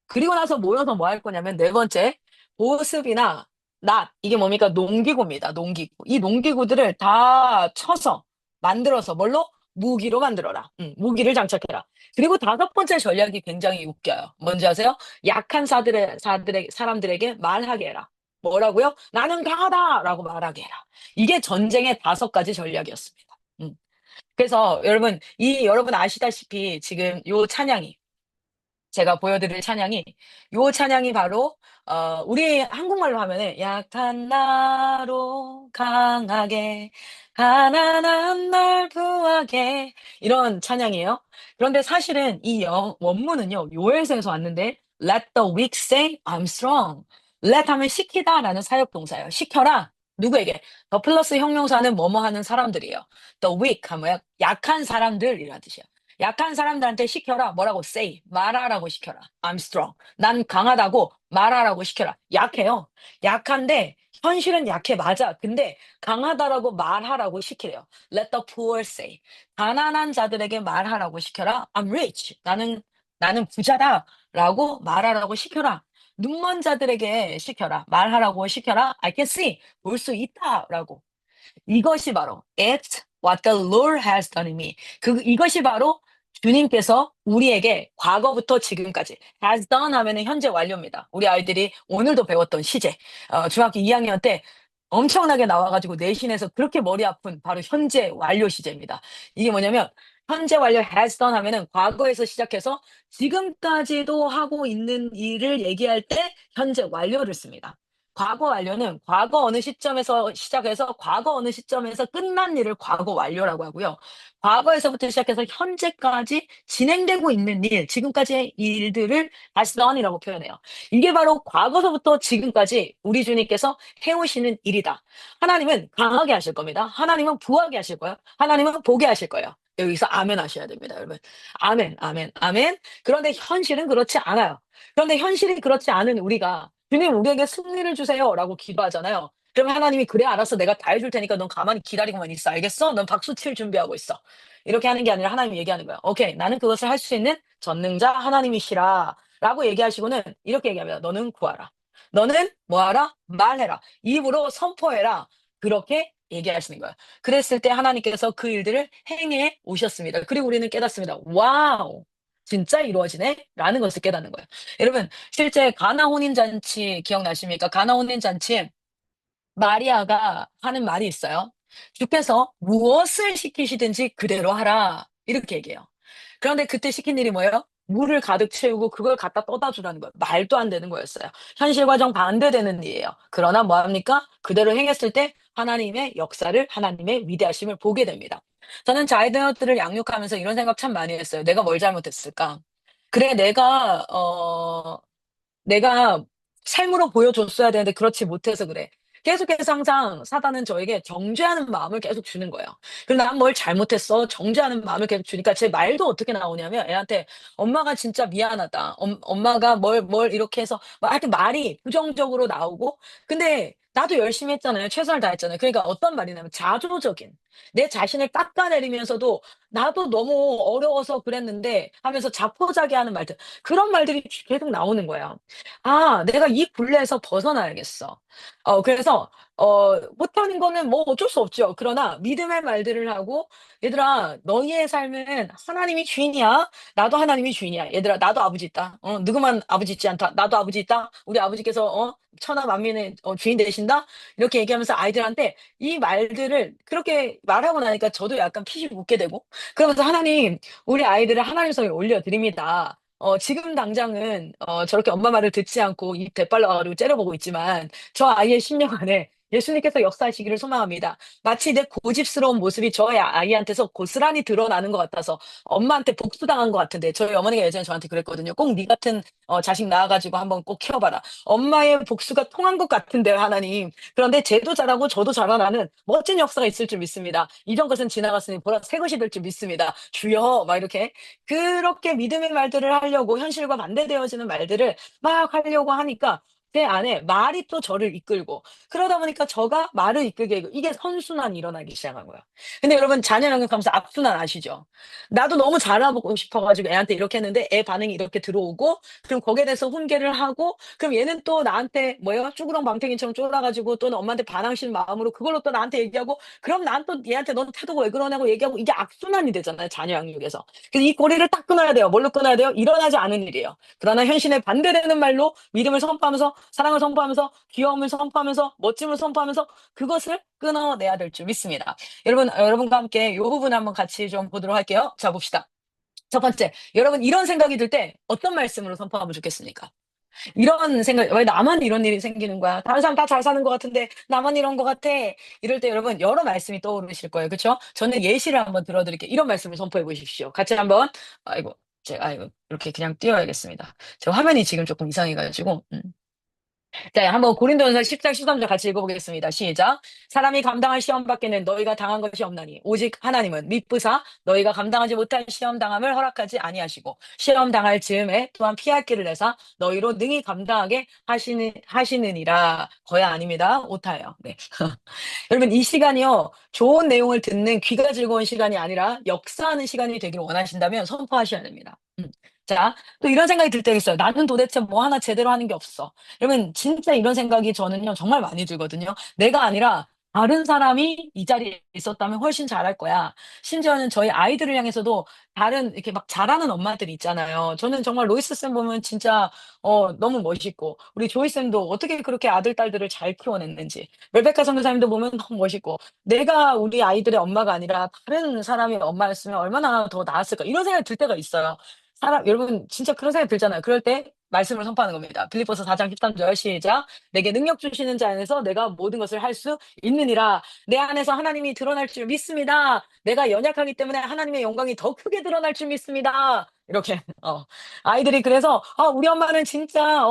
그리고 나서 모여서 뭐 할 거냐면 네 번째 보습이나 낫 이게 뭡니까? 농기구입니다. 농기구. 이 농기구들을 다 쳐서 만들어서 뭘로? 무기로 만들어라. 무기를 장착해라. 그리고 다섯 번째 전략이 굉장히 웃겨요. 뭔지 아세요? 약한 사람들에게 말하게 해라. 뭐라고요? "나는 강하다."라고 말하게 해라. 이게 전쟁의 다섯 가지 전략이었습니다. 음. 그래서 여러분 아시다시피 지금 요 찬양이 제가 보여드릴 찬양이 요 찬양이 바로 우리 한국말로 하면은 약한 나로 강하게 가난한 날 부하게 이런 찬양이에요. 그런데 사실은 이 원문은요 요엘서에서 왔는데 Let the weak say I'm strong. Let 하면 시키다라는 사역 동사예요. 시켜라. 누구에게? 더 플러스 형용사는 뭐뭐 하는 사람들이에요. The weak 하면 약한 사람들이라는 뜻이에요. 약한 사람들한테 시켜라. 뭐라고? Say. 말하라고 시켜라. I'm strong. 난 강하다고 말하라고 시켜라. 약해요. 약한데 현실은 약해 맞아. 근데 강하다라고 말하라고 시키래요. Let the poor say. 가난한 자들에게 말하라고 시켜라. I'm rich. 나는 부자다라고 말하라고 시켜라. 눈먼 자들에게 시켜라. 말하라고 시켜라. I can see. 볼 수 있다라고. 이것이 바로 It's what the Lord has done in me. 이것이 바로 주님께서 우리에게 과거부터 지금까지 has done 하면은 현재 완료입니다. 우리 아이들이 오늘도 배웠던 시제. 중학교 2학년 때 엄청나게 나와 가지고 내신에서 그렇게 머리 아픈 바로 현재 완료 시제입니다. 이게 뭐냐면 현재 완료 has done 하면은 과거에서 시작해서 지금까지도 하고 있는 일을 얘기할 때 현재 완료를 씁니다. 과거 완료는 과거 어느 시점에서 시작해서 과거 어느 시점에서 끝난 일을 과거 완료라고 하고요. 과거에서부터 시작해서 현재까지 진행되고 있는 일, 지금까지의 일들을 다시 don이라고 표현해요. 이게 바로 과거서부터 지금까지 우리 주님께서 해오시는 일이다. 하나님은 강하게 하실 겁니다. 하나님은 부하게 하실 거예요. 하나님은 보게 하실 거예요. 여기서 아멘 하셔야 됩니다, 여러분. 아멘, 아멘, 아멘. 그런데 현실은 그렇지 않아요. 그런데 현실이 그렇지 않은 우리가 주님 우리에게 승리를 주세요라고 기도하잖아요. 그러면 하나님이 그래 알았어 내가 다 해줄 테니까 넌 가만히 기다리고만 있어 알겠어? 넌 박수 칠 준비하고 있어. 이렇게 하는 게 아니라 하나님이 얘기하는 거야. 오케이 나는 그것을 할 수 있는 전능자 하나님이시라라고 얘기하시고는 이렇게 얘기합니다. 너는 구하라. 너는 뭐하라? 말해라. 입으로 선포해라. 그렇게 얘기하시는 거예요. 그랬을 때 하나님께서 그 일들을 행해 오셨습니다. 그리고 우리는 깨닫습니다. 와우. 진짜 이루어지네? 라는 것을 깨닫는 거예요. 여러분 실제 가나 혼인 잔치 기억나십니까? 가나 혼인 잔치에 마리아가 하는 말이 있어요. "주께서 무엇을 시키시든지 그대로 하라." 이렇게 얘기해요. 그런데 그때 시킨 일이 뭐예요? 물을 가득 채우고 그걸 갖다 떠다 주라는 거예요. 말도 안 되는 거였어요. 현실과 정반대되는 일이에요. 그러나 뭐 합니까? 그대로 행했을 때 하나님의 역사를 하나님의 위대하심을 보게 됩니다. 저는 자이드너트를 양육하면서 이런 생각 참 많이 했어요. '내가 뭘 잘못했을까?' 그래 내가 삶으로 보여줬어야 되는데 그렇지 못해서 그래. 계속해서 항상 사단은 저에게 정죄하는 마음을 계속 주는 거예요. 그리고 '난 뭘 잘못했어.' 정죄하는 마음을 계속 주니까 제 말도 어떻게 나오냐면 애한테 "엄마가 진짜 미안하다. 엄마가 뭘 이렇게 해서" 막 하여튼 말이 부정적으로 나오고 근데 나도 열심히 했잖아요. 최선을 다했잖아요. 그러니까 어떤 말이냐면 자조적인 내 자신을 깎아내리면서도 "나도 너무 어려워서 그랬는데." 하면서 자포자기하는 말들 그런 말들이 계속 나오는 거예요. '아 내가 이 굴레에서 벗어나야겠어.' 그래서 못하는 거는 뭐 어쩔 수 없죠. 그러나 믿음의 말들을 하고 "얘들아 너희의 삶은 하나님이 주인이야. 나도 하나님이 주인이야. 얘들아 나도 아버지 있다. 누구만 아버지 있지 않다. 나도 아버지 있다. 우리 아버지께서 천하 만민의 주인 되신다." 이렇게 얘기하면서 아이들한테 이 말들을 그렇게 말하고 나니까 저도 약간 피식 웃게 되고 그러면서 "하나님 우리 아이들을 하나님 손에 올려 드립니다. 지금 당장은 저렇게 엄마 말을 듣지 않고 입 대빨라 가지고 째려보고 있지만 저 아이의 심령 안에 예수님께서 역사하시기를 소망합니다. 마치 내 고집스러운 모습이 저의 아이한테서 고스란히 드러나는 것 같아서 엄마한테 복수당한 것 같은데 저희 어머니가 예전에 저한테 그랬거든요. "꼭 네 같은 자식 낳아 가지고 한번 꼭 키워 봐라. 엄마의 복수가 통한 것 같은데요 하나님. 그런데 쟤도 자라고 저도 자라나는 멋진 역사가 있을 줄 믿습니다. 이전 것은 지나갔으니 보라 새 것이 될 줄 믿습니다. 주여." 막 이렇게 그렇게 믿음의 말들을 하려고 현실과 반대되어지는 말들을 막 하려고 하니까 제 안에 말이 또 저를 이끌고 그러다 보니까 저가 말을 이끌게 되고 이게 선순환이 일어나기 시작한 거예요. 근데 여러분 자녀 양육하면서 악순환 아시죠? 나도 너무 잘하고 싶어 가지고 애한테 이렇게 했는데 애 반응이 이렇게 들어오고 그럼 거기에 대해서 훈계를 하고 그럼 얘는 또 나한테 뭐예요? 쭈구렁방팽이처럼 쫄아 가지고 또 엄마한테 반항심 마음으로 그걸로 또 나한테 얘기하고 그럼 난 또 얘한테 "넌 태도가 왜 그러냐."고 얘기하고 이게 악순환이 되잖아요, 자녀 양육에서. 그래서 이 고리를 딱 끊어야 돼요. 뭘로 끊어야 돼요? 일어나지 않은 일이에요. 그러나 현실에 반대되는 말로 믿음을 선포하면서 사랑을 선포하면서 귀여움을 선포하면서 멋짐을 선포하면서 그것을 끊어내야 될 줄 믿습니다. 여러분과 함께 요 부분 한번 같이 좀 보도록 할게요. 자 봅시다. 첫 번째, 여러분 이런 생각이 들 때 어떤 말씀으로 선포하면 좋겠습니까? 이런 생각 '왜 나만 이런 일이 생기는 거야. 다른 사람 다 잘 사는 것 같은데 나만 이런 것 같아.' 이럴 때 여러분 여러 말씀이 떠오르실 거예요. 그쵸? 저는 예시를 한번 들어 드릴게요. 이런 말씀을 선포해 보십시오. 같이 한번 아이고 제가 아이고 이렇게 그냥 띄워야겠습니다. 제 화면이 지금 쪼끔 이상해 가지고. 자, 한번 고린도전서 10장 13절 같이 읽어보겠습니다. 시작. 사람이 감당할 시험 밖에는 너희가 당한 것이 없나니 오직 하나님은 미쁘사 너희가 감당하지 못할 시험 당함을 허락하지 아니하시고 시험 당할 즈음에 또한 피할 길을 내사 너희로 능히 감당하게 하시느니라. 거의 아닙니다. 오타예요. 네. 여러분 이 시간이요. 좋은 내용을 듣는 귀가 즐거운 시간이 아니라 역사하는 시간이 되기를 원하신다면 선포하셔야 됩니다. 자, 또 이런 생각이 들 때가 있어요. '나는 도대체 뭐 하나 제대로 하는 게 없어.' 여러분 진짜 이런 생각이 저는요 정말 많이 들거든요. '내가 아니라 다른 사람이 이 자리에 있었다면 훨씬 잘할 거야.' 심지어는 저희 아이들을 향해서도 다른 이렇게 막 잘하는 엄마들이 있잖아요. 저는 정말 로이스 쌤 보면 진짜 너무 멋있고 우리 조이 쌤도 어떻게 그렇게 아들 딸들을 잘 키워냈는지 레베카 선교사님도 보면 너무 멋있고 '내가 우리 아이들의 엄마가 아니라 다른 사람의 엄마였으면 얼마나 더 나았을까.' 이런 생각이 들 때가 있어요. 사람 여러분 진짜 그런 생각이 들잖아요. 그럴 때 말씀을 선포하는 겁니다. 빌립보서 4장 13절 시작. "내게 능력 주시는 자 안에서 내가 모든 것을 할 수 있느니라. 내 안에서 하나님이 드러날 줄 믿습니다. 내가 연약하기 때문에 하나님의 영광이 더 크게 드러날 줄 믿습니다." 이렇게 아이들이 그래서 우리 엄마는 진짜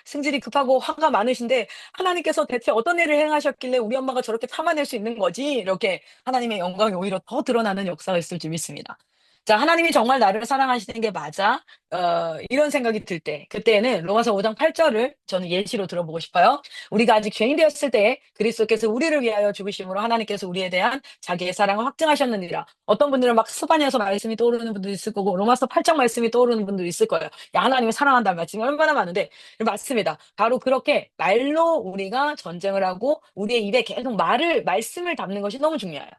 승질이 급하고 화가 많으신데 하나님께서 대체 어떤 일을 행하셨길래 우리 엄마가 저렇게 참아낼 수 있는 거지?' 이렇게 하나님의 영광이 오히려 더 드러나는 역사가 있을 줄 믿습니다. 자, 하나님이 정말 나를 사랑하시는 게 맞아? 이런 생각이 들 때, 그때에는 로마서 5장 8절을 저는 예시로 들어보고 싶어요. 우리가 아직 죄인 되었을 때에 그리스도께서 우리를 위하여 죽으심으로 하나님께서 우리에 대한 자기의 사랑을 확증하셨느니라. 어떤 분들은 막 스바냐서 말씀이 떠오르는 분도 있을 거고, 로마서 8장 말씀이 떠오르는 분도 있을 거예요. 야, 하나님을 사랑한다는 말씀이 얼마나 많은데, 맞습니다. 바로 그렇게 말로 우리가 전쟁을 하고, 우리의 입에 계속 말씀을 담는 것이 너무 중요해요.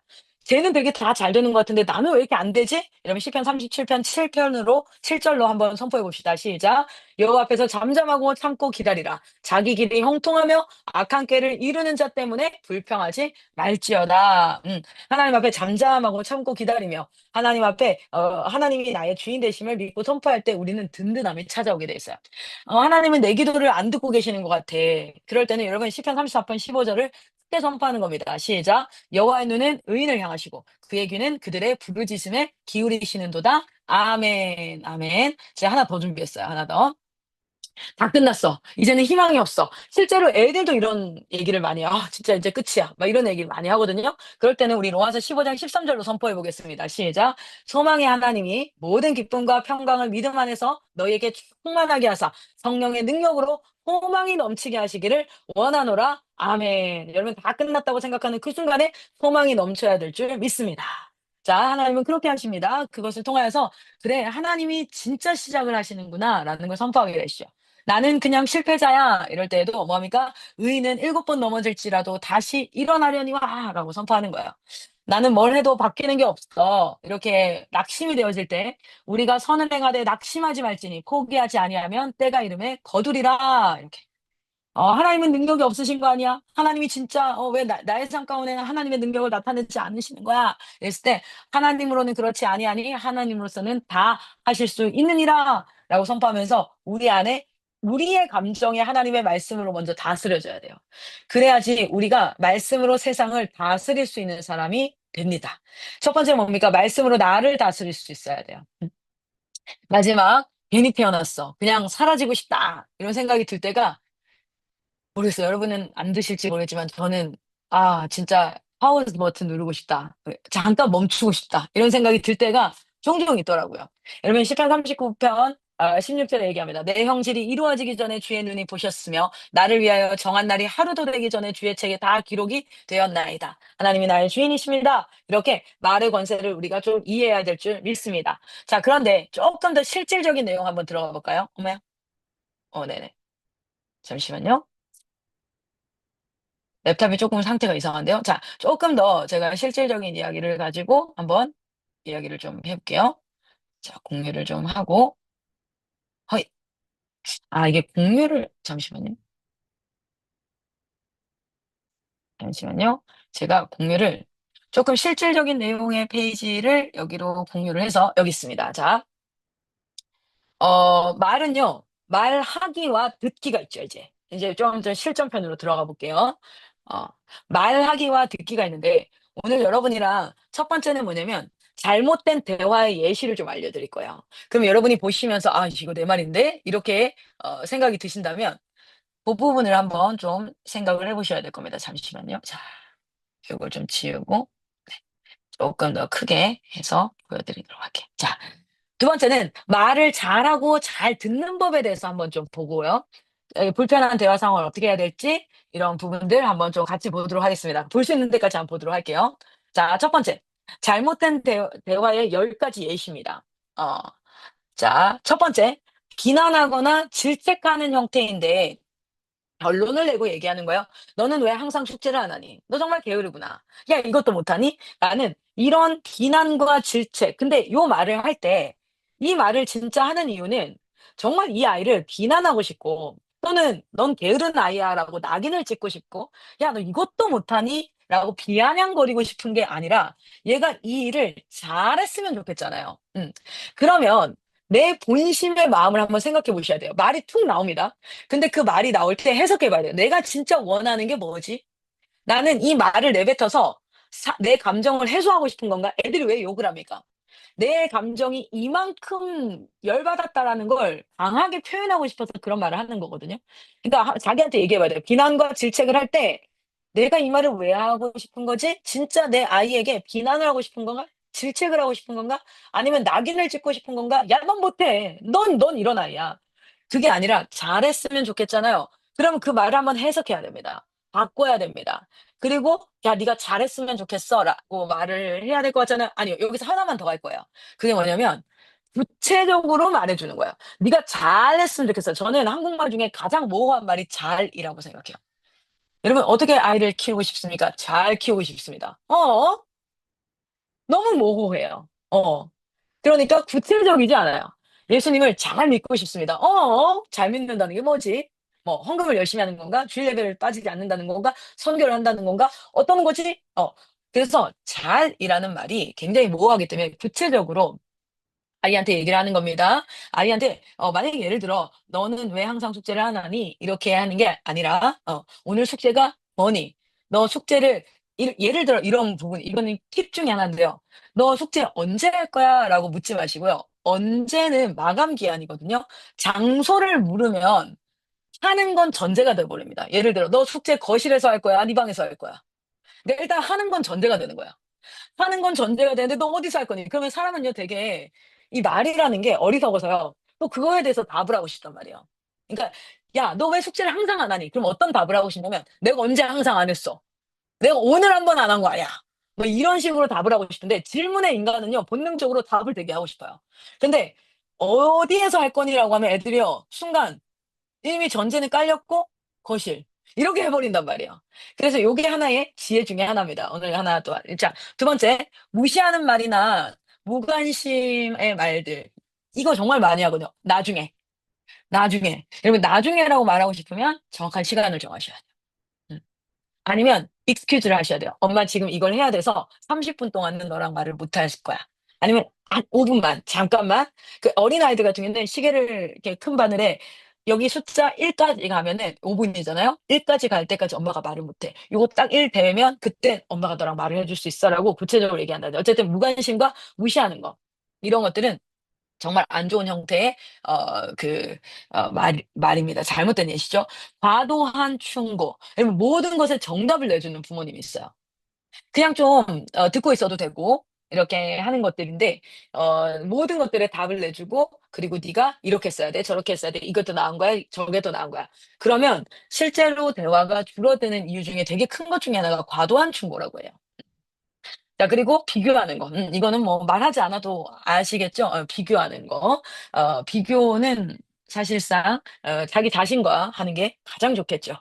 쟤는 되게 다 잘 되는 것 같은데 나는 왜 이렇게 안 되지? 이러면 시편 37편 7편으로 7절로 한번 선포해 봅시다. 시작. 여호와 앞에서 잠잠하고 참고 기다리라. 자기 길이 형통하며 악한 꾀를 이루는 자 때문에 불평하지 말지어다. 하나님 앞에 잠잠하고 참고 기다리며 하나님 앞에 하나님이 나의 주인 되심을 믿고 선포할 때 우리는 든든함이 찾아오게 돼 있어요. 하나님은 내 기도를 안 듣고 계시는 것 같아. 그럴 때는 여러분 시편 34편 15절을 크게 선포하는 겁니다. 시작. 여호와의 눈은 의인을 향하시고 그의 귀는 그들의 부르짖음에 기울이시는도다. 아멘. 아멘. 제가 하나 더 준비했어요. 하나 더. 다 끝났어. 이제는 희망이 없어. 실제로 애들도 이런 얘기를 많이 해요. "아 진짜 이제 끝이야." 막 이런 얘기를 많이 하거든요. 그럴 때는 우리 로마서 15장 13절로 선포해 보겠습니다. 시작. "소망의 하나님이 모든 기쁨과 평강을 믿음 안에서 너희에게 충만하게 하사 성령의 능력으로 소망이 넘치게 하시기를 원하노라. 아멘." 여러분 다 끝났다고 생각하는 그 순간에 소망이 넘쳐야 될 줄 믿습니다. 자, 하나님은 그렇게 하십니다. 그것을 통하여서 '그래 하나님이 진짜 시작을 하시는구나.'라는 걸 선포하게 되시죠. '나는 그냥 실패자야.' 이럴 때에도 뭐합니까? '의인은 7번 넘어질지라도 다시 일어나려니와.'라고 선포하는 거예요. '나는 뭘 해도 바뀌는 게 없어.' 이렇게 낙심이 되어질 때 우리가 선을 행하되 낙심하지 말지니 포기하지 아니하면 때가 이름에 거두리라. 이렇게. 하나님은 능력이 없으신 거 아니야? 하나님이 진짜 왜 나의 삶 가운데는 하나님의 능력을 나타내지 않으시는 거야? 이랬을 때 하나님으로는 그렇지 아니하니 하나님으로서는 다 하실 수 있느니라라고 선포하면서 우리 안에 우리의 감정이 하나님의 말씀으로 먼저 다스려져야 돼요. 그래야지 우리가 말씀으로 세상을 다스릴 수 있는 사람이 됩니다. 첫 번째 뭡니까? 말씀으로 나를 다스릴 수 있어야 돼요. 마지막 '괜히 태어났어. 그냥 사라지고 싶다.' 이런 생각이 들 때가 모르겠어요. 여러분은 안 드실지 모르겠지만 저는 '아 진짜 파우즈 버튼 누르고 싶다. 잠깐 멈추고 싶다.' 이런 생각이 들 때가 종종 있더라고요. 여러분 시편 39편 16절에 얘기합니다. "내 형질이 이루어지기 전에 주의 눈이 보셨으며 나를 위하여 정한 날이 하루도 되기 전에 주의 책에 다 기록이 되었나이다. 하나님이 나의 주인이십니다." 이렇게 말의 권세를 우리가 좀 이해해야 될 줄 믿습니다. 자, 그런데 쪼끔 더 실질적인 내용 한번 들어가 볼까요? 엄마요? 네네. 잠시만요. 랩탑이 쪼끔 상태가 이상한데요. 자, 쪼끔 더 제가 실질적인 이야기를 가지고 한번 이야기를 좀 해 볼게요. 자, 공유를 좀 하고 허이. 이게 공유를 잠시만요. 잠시만요. 제가 공유를 쪼끔 실질적인 내용의 페이지를 여기로 공유를 해서 여기 있습니다. 자, 말은요. 말하기와 듣기가 있죠 이제. 이제 좀 더 실전편으로 들어가 볼게요. 어 말하기와 듣기가 있는데 오늘 여러분이랑 첫 번째는 뭐냐면 잘못된 대화의 예시를 좀 알려 드릴 거예요. 그럼 여러분이 보시면서 '아 이거 내 말인데?' 이렇게 생각이 드신다면 그 부분을 한번 좀 생각을 해 보셔야 될 겁니다. 잠시만요. 자, 요걸 좀 지우고 쪼끔 더 크게 해서 보여 드리도록 할게요. 자, 두 번째는 말을 잘하고 잘 듣는 법에 대해서 한번 좀 보고요. 불편한 대화 상황을 어떻게 해야 될지 이런 부분들 한번 좀 같이 보도록 하겠습니다. 볼 수 있는 데까지 한번 보도록 할게요. 자, 첫 번째. 잘못된 대화의 10가지 가지 예시입니다. 어 자, 첫 번째. 비난하거나 질책하는 형태인데 결론을 내고 얘기하는 거예요. "너는 왜 항상 숙제를 안 하니? 너 정말 게으르구나. 야 이것도 못하니?" 라는 이런 비난과 질책. 근데 요 말을 할 때 이 말을 진짜 하는 이유는 정말 이 아이를 비난하고 싶고 또는 "넌 게으른 아이야."라고 낙인을 찍고 싶고 "야 너 이것도 못하니?" 라고 비아냥거리고 싶은 게 아니라 얘가 이 일을 잘했으면 좋겠잖아요. 그러면 내 본심의 마음을 한번 생각해 보셔야 돼요. 말이 툭 나옵니다. 근데 그 말이 나올 때 해석해 봐야 돼요. '내가 진짜 원하는 게 뭐지? 나는 이 말을 내뱉어서 내 감정을 해소하고 싶은 건가?' 애들이 왜 욕을 합니까? 내 감정이 이만큼 열받았다라는 걸 강하게 표현하고 싶어서 그런 말을 하는 거거든요. 그러니까 자기한테 얘기해 봐야 돼요. 비난과 질책을 할 때 '내가 이 말을 왜 하고 싶은 거지? 진짜 내 아이에게 비난을 하고 싶은 건가? 질책을 하고 싶은 건가? 아니면 낙인을 찍고 싶은 건가? 야 넌 못해. 넌 이런 아이야.' 그게 아니라 잘했으면 좋겠잖아요. 그러면 그 말을 한번 해석해야 됩니다. 바꿔야 됩니다. 그리고 "야 네가 잘했으면 좋겠어."라고 말을 해야 될 것 같잖아요. 아니요. 여기서 하나만 더 할 거예요. 그게 뭐냐면 구체적으로 말해 주는 거예요. "네가 잘했으면 좋겠어." 저는 한국말 중에 가장 모호한 말이 잘이라고 생각해요. 여러분 어떻게 아이를 키우고 싶습니까? 잘 키우고 싶습니다. 너무 모호해요. 그러니까 구체적이지 않아요. 예수님을 잘 믿고 싶습니다. 잘 믿는다는 게 뭐지? 뭐 헌금을 열심히 하는 건가? 주일 예배를 빠지지 않는다는 건가? 선교를 한다는 건가? 어떤 거지? 그래서 잘이라는 말이 굉장히 모호하기 때문에 구체적으로 아이한테 얘기를 하는 겁니다. 아이한테 만약에 예를 들어 "너는 왜 항상 숙제를 안 하니?" 이렇게 하는 게 아니라 "오늘 숙제가 뭐니? 너 숙제를" 예를 들어 이런 부분 이거는 팁 중에 하나인데요. "너 숙제 언제 할 거야?"라고 묻지 마시고요. 언제는 마감 기한이거든요. 장소를 물으면 하는 건 전제가 돼 버립니다. 예를 들어 "너 숙제 거실에서 할 거야? 네 방에서 할 거야?" 근데 일단 하는 건 전제가 되는 거야. 하는 건 전제가 되는데 "너 어디서 할 거니?" 그러면 사람은요 되게 이 말이라는 게 어리석어서요. 또 그거에 대해서 답을 하고 싶단 말이에요. 그러니까 "야 너 왜 숙제를 항상 안 하니?" 그럼 어떤 답을 하고 싶냐면 "내가 언제 항상 안 했어. 내가 오늘 한 번 안 한 거 아니야." 뭐 이런 식으로 답을 하고 싶은데 질문의 인간은요 본능적으로 답을 되게 하고 싶어요. 근데 "어디에서 할 거니?"라고 하면 애들이요 순간 이미 전제는 깔렸고 거실 이렇게 해 버린단 말이에요. 그래서 요게 하나의 지혜 중에 하나입니다. 오늘 하나 또 자, 두 번째 무시하는 말이나 무관심의 말들. 이거 정말 많이 하거든요. "나중에, 나중에." 여러분 나중에라고 말하고 싶으면 정확한 시간을 정하셔야 돼요. 음. 아니면 excuse를 하셔야 돼요. "엄마 지금 이걸 해야 돼서 30분 동안은 너랑 말을 못 할 거야." 아니면 5 분만 잠깐만." 그 어린아이들 같은 경우에는 시계를 이렇게 큰 바늘에 여기 숫자 1 까지 가면은 5 분이잖아요. 1 까지 갈 때까지 엄마가 말을 못 해. 요거 딱 1 되면 "그때 엄마가 너랑 말을 해줄 수 있어."라고 구체적으로 얘기한다든지. 어쨌든 무관심과 무시하는 거. 이런 것들은 정말 안 좋은 형태의 말입니다. 잘못된 예시죠. 과도한 충고. 여러분 모든 것에 정답을 내주는 부모님이 있어요. 그냥 좀 듣고 있어도 되고 이렇게 하는 것들인데 모든 것들에 답을 내주고 그리고 "네가 이렇게 써야 돼. 저렇게 써야 돼. 이것도 나은 거야. 저게 더 나은 거야." 그러면 실제로 대화가 줄어드는 이유 중에 되게 큰 것 중에 하나가 과도한 충고라고 해요. 자 그리고 비교하는 거. 이거는 뭐 말하지 않아도 아시겠죠? 비교하는 거. 비교는 사실상 자기 자신과 하는 게 가장 좋겠죠.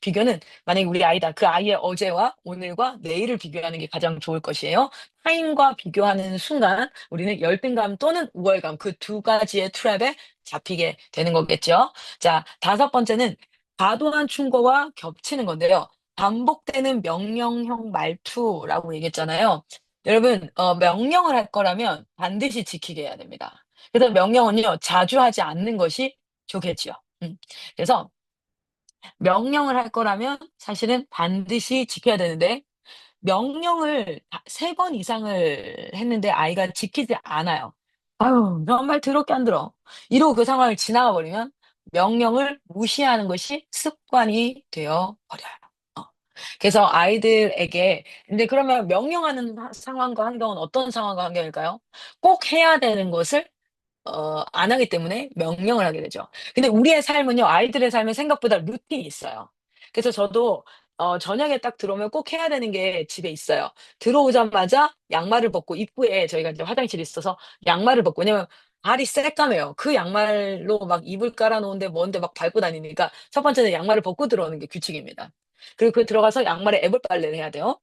비교는 만약에 우리 아이다. 그 아이의 어제와 오늘과 내일을 비교하는 게 가장 좋을 것이에요. 타인과 비교하는 순간 우리는 열등감 또는 우월감 그 두 가지의 트랩에 잡히게 되는 거겠죠. 자 다섯 번째는 과도한 충고와 겹치는 건데요. 반복되는 명령형 말투라고 얘기했잖아요. 여러분 명령을 할 거라면 반드시 지키게 해야 됩니다. 그래서 명령은요 자주 하지 않는 것이 좋겠지요. 그래서 명령을 할 거라면 사실은 반드시 지켜야 되는데 명령을 다 3번 이상을 했는데 아이가 지키지 않아요. "아유 정말 더럽게 안 들어." 이러고 그 상황을 지나가 버리면 명령을 무시하는 것이 습관이 되어 버려요. 어. 그래서 아이들에게 근데 그러면 명령하는 상황과 환경은 어떤 상황과 환경일까요? 꼭 해야 되는 것을 안 하기 때문에 명령을 하게 되죠. 근데 우리의 삶은요 아이들의 삶은 생각보다 루틴이 있어요. 그래서 저도 저녁에 딱 들어오면 꼭 해야 되는 게 집에 있어요. 들어오자마자 양말을 벗고 입구에 저희가 이제 화장실이 있어서 양말을 벗고 왜냐면 발이 새까매요. 그 양말로 막 이불 깔아 놓은데 뭔데 막 밟고 다니니까 첫 번째는 양말을 벗고 들어오는 게 규칙입니다. 그리고 그 들어가서 양말에 애벌 빨래를 해야 돼요.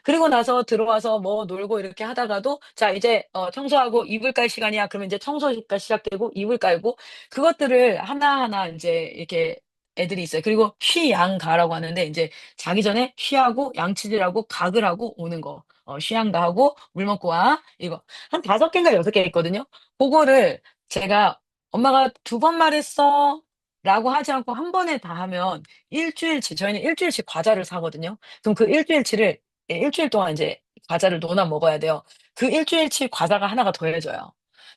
그리고 나서 들어와서 뭐 놀고 이렇게 하다가도 '자 이제 청소하고 이불 깔 시간이야.' 그러면 이제 청소가 시작되고 이불 깔고 그것들을 하나하나 인제 이렇게 애들이 있어요. 그리고 쉬, 양, 가라고 하는데 인제 자기 전에 쉬하고 양치질하고 가글 하고 오는 거. 쉬, 양, 가하고 물 먹고 와. 이거 한 5 개인가 6개 있거든요. 고거를 제가 "엄마가 2번 말했어."라고 하지 않고 한 번에 다 하면 일주일치 저희는 일주일치 과자를 사거든요. 그럼 그 일주일치를 예 일주일 동안 인제 과자를 논아 먹어야 돼요. 그 일주일치 과자가 하나가 더해져요.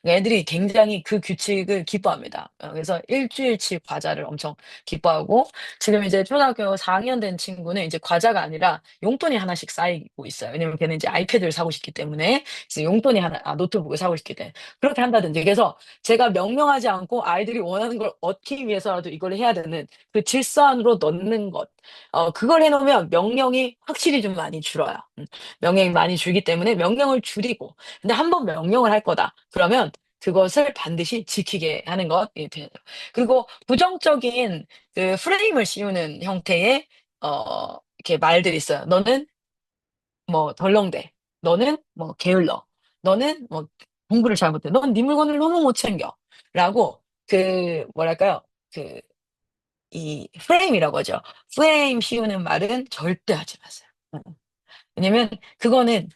애들이 굉장히 그 규칙을 기뻐합니다. 그래서 일주일치 과자를 엄청 기뻐하고 지금 이제 초등학교 4 학년 된 친구는 이제 과자가 아니라 용돈이 하나씩 쌓이고 있어요. 왜냐면 걔는 이제 아이패드를 사고 싶기 때문에 그래서 용돈이 하나 노트북을 사고 싶기 때문에 그렇게 한다든지 그래서 제가 명령하지 않고 아이들이 원하는 걸 얻기 위해서라도 이걸 해야 되는 그 질서 안으로 넣는 것. 그걸 해 놓으면 명령이 확실히 좀 많이 줄어요. 명령이 많이 줄기 때문에 명령을 줄이고 근데 한 번 명령을 할 거다. 그러면 그것을 반드시 지키게 하는 것이 돼요. 그리고 부정적인 그 프레임을 씌우는 형태의 이렇게 말들이 있어요. "너는 뭐 덜렁대. 너는 뭐 게을러. 너는 뭐 공부를 잘 못해. 넌 네 물건을 너무 못 챙겨."라고 그 뭐랄까요? 그 이 프레임이라고 하죠. 프레임 씌우는 말은 절대 하지 마세요. 왜냐면 그거는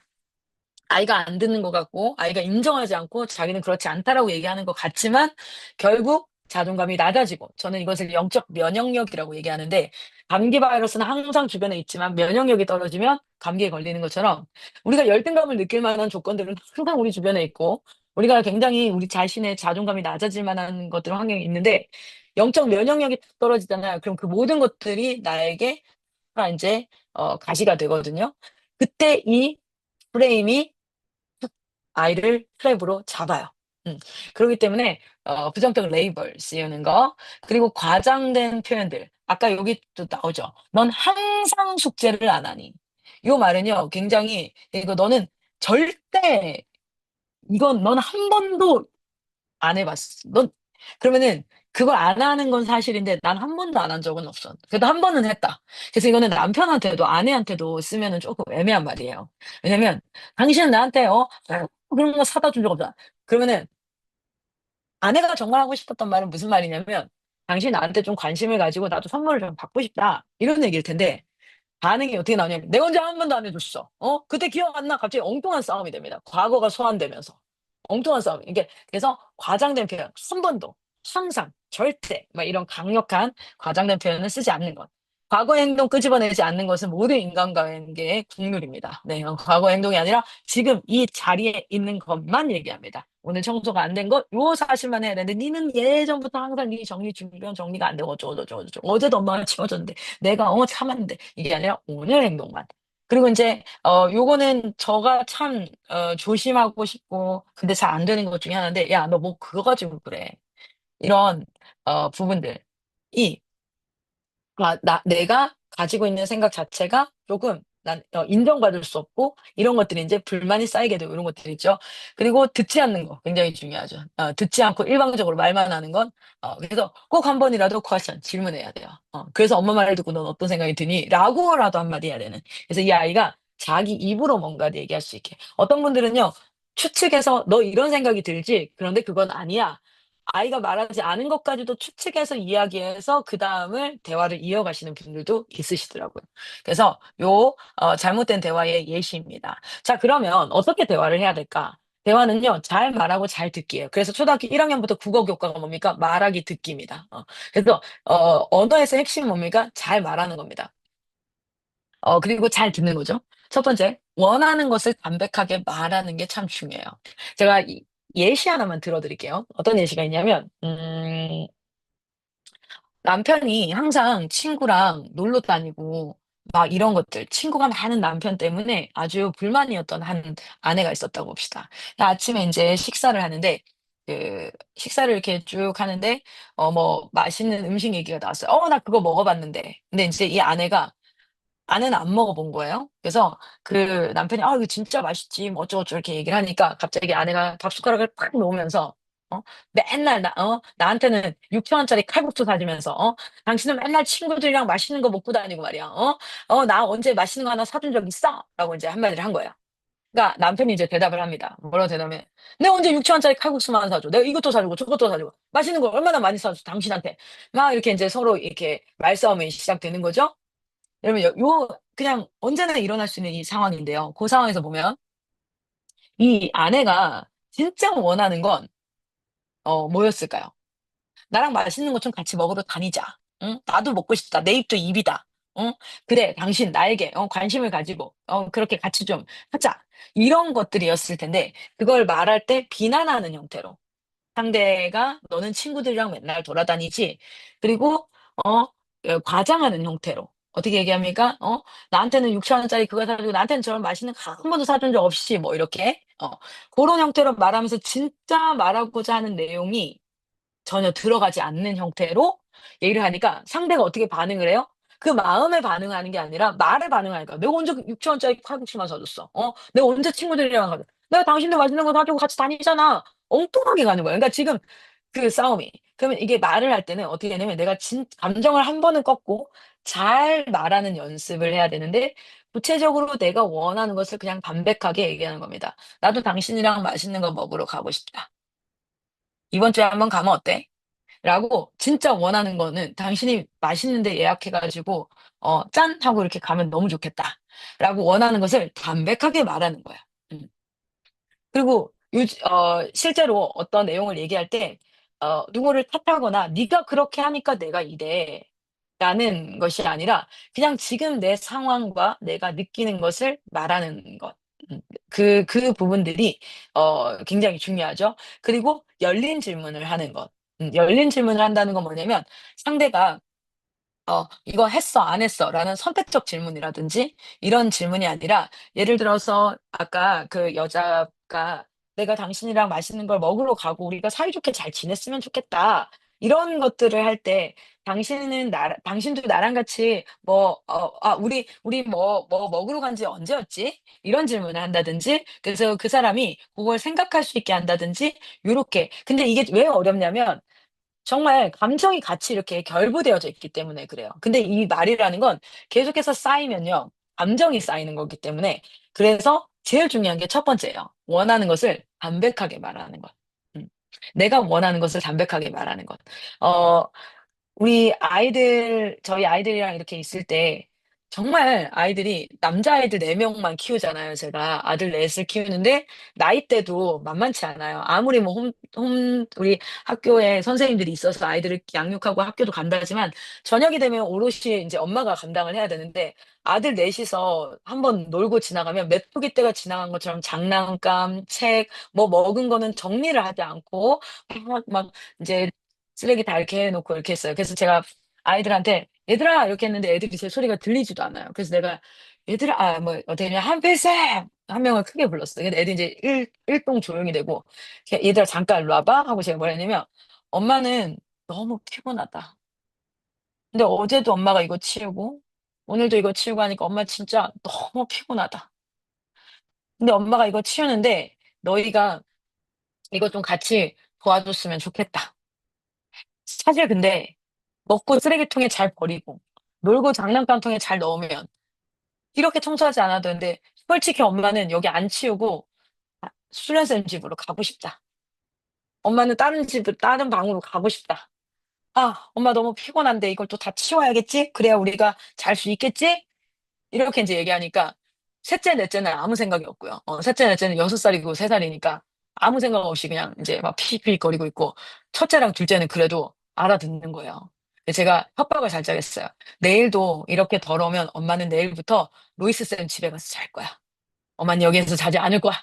아이가 안 듣는 것 같고 아이가 인정하지 않고 자기는 그렇지 않다라고 얘기하는 것 같지만 결국 자존감이 낮아지고 저는 이것을 영적 면역력이라고 얘기하는데 감기 바이러스는 항상 주변에 있지만 면역력이 떨어지면 감기에 걸리는 것처럼 우리가 열등감을 느낄 만한 조건들은 항상 우리 주변에 있고 우리가 굉장히 우리 자신의 자존감이 낮아질 만한 것들은 환경에 있는데 영적 면역력이 딱 떨어지잖아요. 그럼 그 모든 것들이 나에게 다 인제 가시가 되거든요. 그때 이 프레임이 아이를 트랩으로 잡아요. 음. 그러기 때문에 부정적 레이벌 씌우는 거 그리고 과장된 표현들 아까 여기 또 나오죠. "넌 항상 숙제를 안 하니." 요 말은요 굉장히 이거 "너는 절대 이건 넌 한 번도 안 해 봤어. 넌" 그러면은 그걸 안 하는 건 사실인데 "난 한 번도 안 한 적은 없어. 그래도 한 번은 했다." 그래서 이거는 남편한테도 아내한테도 쓰면은 쪼끔 애매한 말이에요. 왜냐면 "당신은 나한테 그런 거 사다 준 적 없잖아." 그러면은 아내가 정말 하고 싶었던 말은 무슨 말이냐면 "당신이 나한테 좀 관심을 가지고 나도 선물을 좀 받고 싶다." 이런 얘기일 텐데 반응이 어떻게 나오냐면 "내가 언제 한 번도 안 해 줬어. 그때 기억 안 나?" 갑자기 엉뚱한 싸움이 됩니다. 과거가 소환되면서. 엉뚱한 싸움. 이게 그래서 과장된 표현 한 번도, 항상, 절대 막 이런 강력한 과장된 표현을 쓰지 않는 것. 과거의 행동 끄집어내지 않는 것은 모든 인간관계의 국룰입니다. 네. 과거의 행동이 아니라 지금 이 자리에 있는 것만 얘기합니다. 오늘 청소가 안 된 것 요 사실만 해야 되는데 "니는 예전부터 항상 네 정리 주변 정리가 안 되고 어쩌고저쩌고 어쩌고. 어제도 엄마가 치워 줬는데 내가 참았는데." 이게 아니라 오늘 행동만. 그리고 인제 요거는 저가 참 조심하고 싶고 근데 잘 안 되는 것 중에 하나인데 "야 너 뭐 그거 가지고 그래." 이런 부분들이 내가 가지고 있는 생각 자체가 조금 난 인정받을 수 없고 이런 것들이 인제 불만이 쌓이게 되고 이런 것들이 있죠. 그리고 듣지 않는 거 굉장히 중요하죠. 듣지 않고 일방적으로 말만 하는 건 그래서 꼭 한 번이라도 퀘스천 질문해야 돼요. "그래서 엄마 말을 듣고 넌 어떤 생각이 드니?" 라고라도 한마디 해야 되는. 그래서 이 아이가 자기 입으로 뭔가를 얘기할 수 있게. 어떤 분들은요 추측해서 "너 이런 생각이 들지? 그런데 그건 아니야." 아이가 말하지 않은 것까지도 추측해서 이야기해서 그다음을 대화를 이어가시는 분들도 있으시더라고요. 그래서 잘못된 대화의 예시입니다. 자 그러면 어떻게 대화를 해야 될까? 대화는요 잘 말하고 잘 듣기예요. 그래서 초등학교 1 학년부터 국어 교과가 뭡니까? 말하기, 듣기입니다. 그래서 언어에서 핵심은 뭡니까? 잘 말하는 겁니다. 그리고 잘 듣는 거죠. 첫 번째, 원하는 것을 담백하게 말하는 게 참 중요해요. 제가 예시 하나만 들어 드릴게요. 어떤 예시가 있냐면 남편이 항상 친구랑 놀러 다니고 막 이런 것들 친구가 많은 남편 때문에 아주 불만이었던 한 아내가 있었다고 봅시다. 아침에 인제 식사를 하는데 식사를 이렇게 쭉 하는데 뭐 맛있는 음식 얘기가 나왔어요. 나 그거 먹어 봤는데." 근데 인제 이 아내는 안 먹어 본 거예요. 그래서 그 남편이 "아 이거 진짜 맛있지." 뭐 어쩌고저쩌고 이렇게 얘기를 하니까 갑자기 아내가 밥숟가락을 팍 놓으면서 어 맨날 나한테는 6천 원짜리 칼국수 사 주면서 "당신은 맨날 친구들이랑 맛있는 거 먹고 다니고 말이야. 나 언제 맛있는 거 하나 사준 적 있어?" 라고 인제 한마디를 한 거예요. 그러니까 남편이 이제 대답을 합니다. 뭐라고 대답해? "내가 언제 6천 원짜리 칼국수만 사 줘. 내가 이것도 사 주고 저것도 사 주고 맛있는 걸 얼마나 많이 사 줘 당신한테." 막 이렇게 인제 서로 이렇게 말싸움이 시작되는 거죠. 여러분 그냥 언제나 일어날 수 있는 이 상황인데요. 고 상황에서 보면 이 아내가 진짜 원하는 건 뭐였을까요? "나랑 맛있는 것 좀 같이 먹으러 다니자. 응? 나도 먹고 싶다. 내 입도 입이다. 응? 그래 당신 나에게 관심을 가지고 그렇게 같이 좀 하자." 이런 것들이었을 텐데 그걸 말할 때 비난하는 형태로 상대가 "너는 친구들이랑 맨날 돌아다니지." 그리고 어 과장하는 형태로 어떻게 얘기합니까? "나한테는 6천 원짜리 그거 사 주고 나한테는 저런 맛있는 거 한 번도 사준 적 없이." 뭐 이렇게 고런 형태로 말하면서 진짜 말하고자 하는 내용이 전혀 들어가지 않는 형태로 얘기를 하니까 상대가 어떻게 반응을 해요? 그 마음에 반응하는 게 아니라 말에 반응하니까 "내가 언제 그 6천 원짜리 칼국수만 사 줬어? 내가 언제 친구들이랑 가서 내가 당신들 맛있는 거 사 주고 같이 다니잖아." 엉뚱하게 가는 거예요. 그러니까 지금 그 싸움이. 그러면 이게 말을 할 때는 어떻게 되냐면 내가 감정을 한 번은 꺾고 잘 말하는 연습을 해야 되는데 구체적으로 내가 원하는 것을 그냥 담백하게 얘기하는 겁니다. "나도 당신이랑 맛있는 거 먹으러 가고 싶다. 이번 주에 한번 가면 어때?" 라고 진짜 원하는 거는 "당신이 맛있는 데 예약해 가지고 짠 하고 이렇게 가면 너무 좋겠다."라고 원하는 것을 담백하게 말하는 거야. 음. 그리고 실제로 어떤 내용을 얘기할 때 누구를 탓하거나 "네가 그렇게 하니까 내가 이래."라는 것이 아니라 그냥 지금 내 상황과 내가 느끼는 것을 말하는 것. 음 그 부분들이 굉장히 중요하죠. 그리고 열린 질문을 하는 것. 열린 질문을 한다는 건 뭐냐면 상대가 "이거 했어? 안 했어?"라는 선택적 질문이라든지 이런 질문이 아니라 예를 들어서 아까 그 여자가 "내가 당신이랑 맛있는 걸 먹으러 가고 우리가 사이좋게 잘 지냈으면 좋겠다." 이런 것들을 할 때 "당신도 나랑 같이 우리 뭐 먹으러 간지 언제였지?" 이런 질문을 한다든지 그래서 그 사람이 그걸 생각할 수 있게 한다든지 요렇게. 근데 이게 왜 어렵냐면 정말 감정이 같이 이렇게 결부되어져 있기 때문에 그래요. 근데 이 말이라는 건 계속해서 쌓이면요. 감정이 쌓이는 거기 때문에 그래서 제일 중요한 게 첫 번째예요. 원하는 것을 담백하게 말하는 것. 음. 내가 원하는 것을 담백하게 말하는 것. 어 저희 아이들이랑 이렇게 있을 때 정말 아이들이 남자아이들 4 명만 키우잖아요 제가. 아들 넷을 키우는데 나이대도 만만치 않아요. 아무리 뭐 우리 학교에 선생님들이 있어서 아이들을 양육하고 학교도 간다지만 저녁이 되면 오롯이 인제 엄마가 감당을 해야 되는데 아들 넷이서 한번 놀고 지나가면 메뚜기 떼가 지나간 것처럼 장난감, 책, 뭐 먹은 거는 정리를 하지 않고 막 인제 쓰레기 다 이렇게 해 놓고 이렇게 했어요. 그래서 제가 아이들한테 "얘들아." 이렇게 했는데 애들이 제 소리가 들리지도 않아요. 그래서 내가 얘들아, 뭐, 어떻게 냐 한필쌤! 한 명을 크게 불렀어요. 근데 애들이 이제 일동 조용히 되고, 얘들아, 잠깐 일로 와봐? 하고 제가 뭐라 했냐면, 엄마는 너무 피곤하다. 근데 어제도 엄마가 이거 치우고, 오늘도 이거 치우고 하니까 엄마 진짜 너무 피곤하다. 근데 엄마가 이거 치우는데, 너희가 이거 좀 같이 도와줬으면 좋겠다. 사실 근데, 먹고 쓰레기통에 잘 버리고, 놀고 장난감통에 잘 넣으면, 이렇게 청소하지 않아도 되는데, 솔직히 엄마는 여기 안 치우고, 수련쌤 집으로 가고 싶다. 엄마는 다른 집으로, 다른 방으로 가고 싶다. 아, 엄마 너무 피곤한데 이걸 또 다 치워야겠지? 그래야 우리가 잘 수 있겠지? 이렇게 이제 얘기하니까, 셋째, 넷째는 아무 생각이 없고요. 셋째, 넷째는 6살이고 3살이니까 아무 생각 없이 그냥 이제 막 피식피식거리고 있고, 첫째랑 둘째는 그래도 알아듣는 거예요. 근데 제가 협박을 살짝 했어요. 내일도 이렇게 더러우면 엄마는 내일부터 로이스 쌤 집에 가서 잘 거야. 엄마는 여기에서 자지 않을 거야.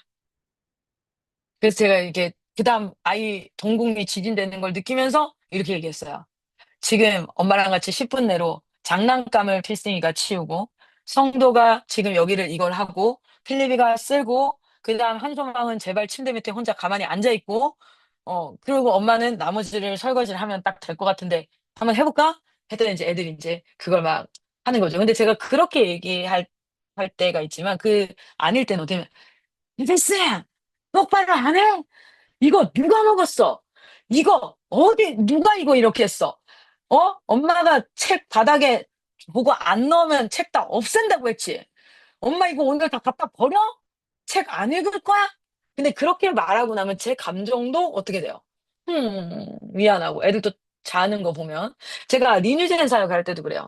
그래서 제가 이렇게 그다음 아이 동공이 지진되는 걸 느끼면서 이렇게 얘기했어요. 지금 엄마랑 같이 10분 내로 장난감을 필승이가 치우고, 성도가 지금 여기를 이걸 하고, 필립이가 쓸고, 그다음 한소망은 제발 침대 밑에 혼자 가만히 앉아 있고, 그리고 엄마는 나머지를 설거지를 하면 딱 될 것 같은데 한번 해볼까? 했더니 이제 애들이 이제 그걸 막 하는 거죠. 근데 제가 그렇게 얘기할 할 때가 있지만 그 아닐 때는 어떻게 선생님, 똑바로 안 해? 이거 누가 먹었어? 이거 어디 누가 이거 이렇게 했어? 엄마가 책 바닥에 보고 안 넣으면 책 다 없앤다고 했지. 엄마 이거 오늘 다 갖다 버려? 책 안 읽을 거야? 근데 그렇게 말하고 나면 제 감정도 어떻게 돼요? 미안하고 애들도 자는 거 보면 제가 리뉴제인 사역할 때도 그래요.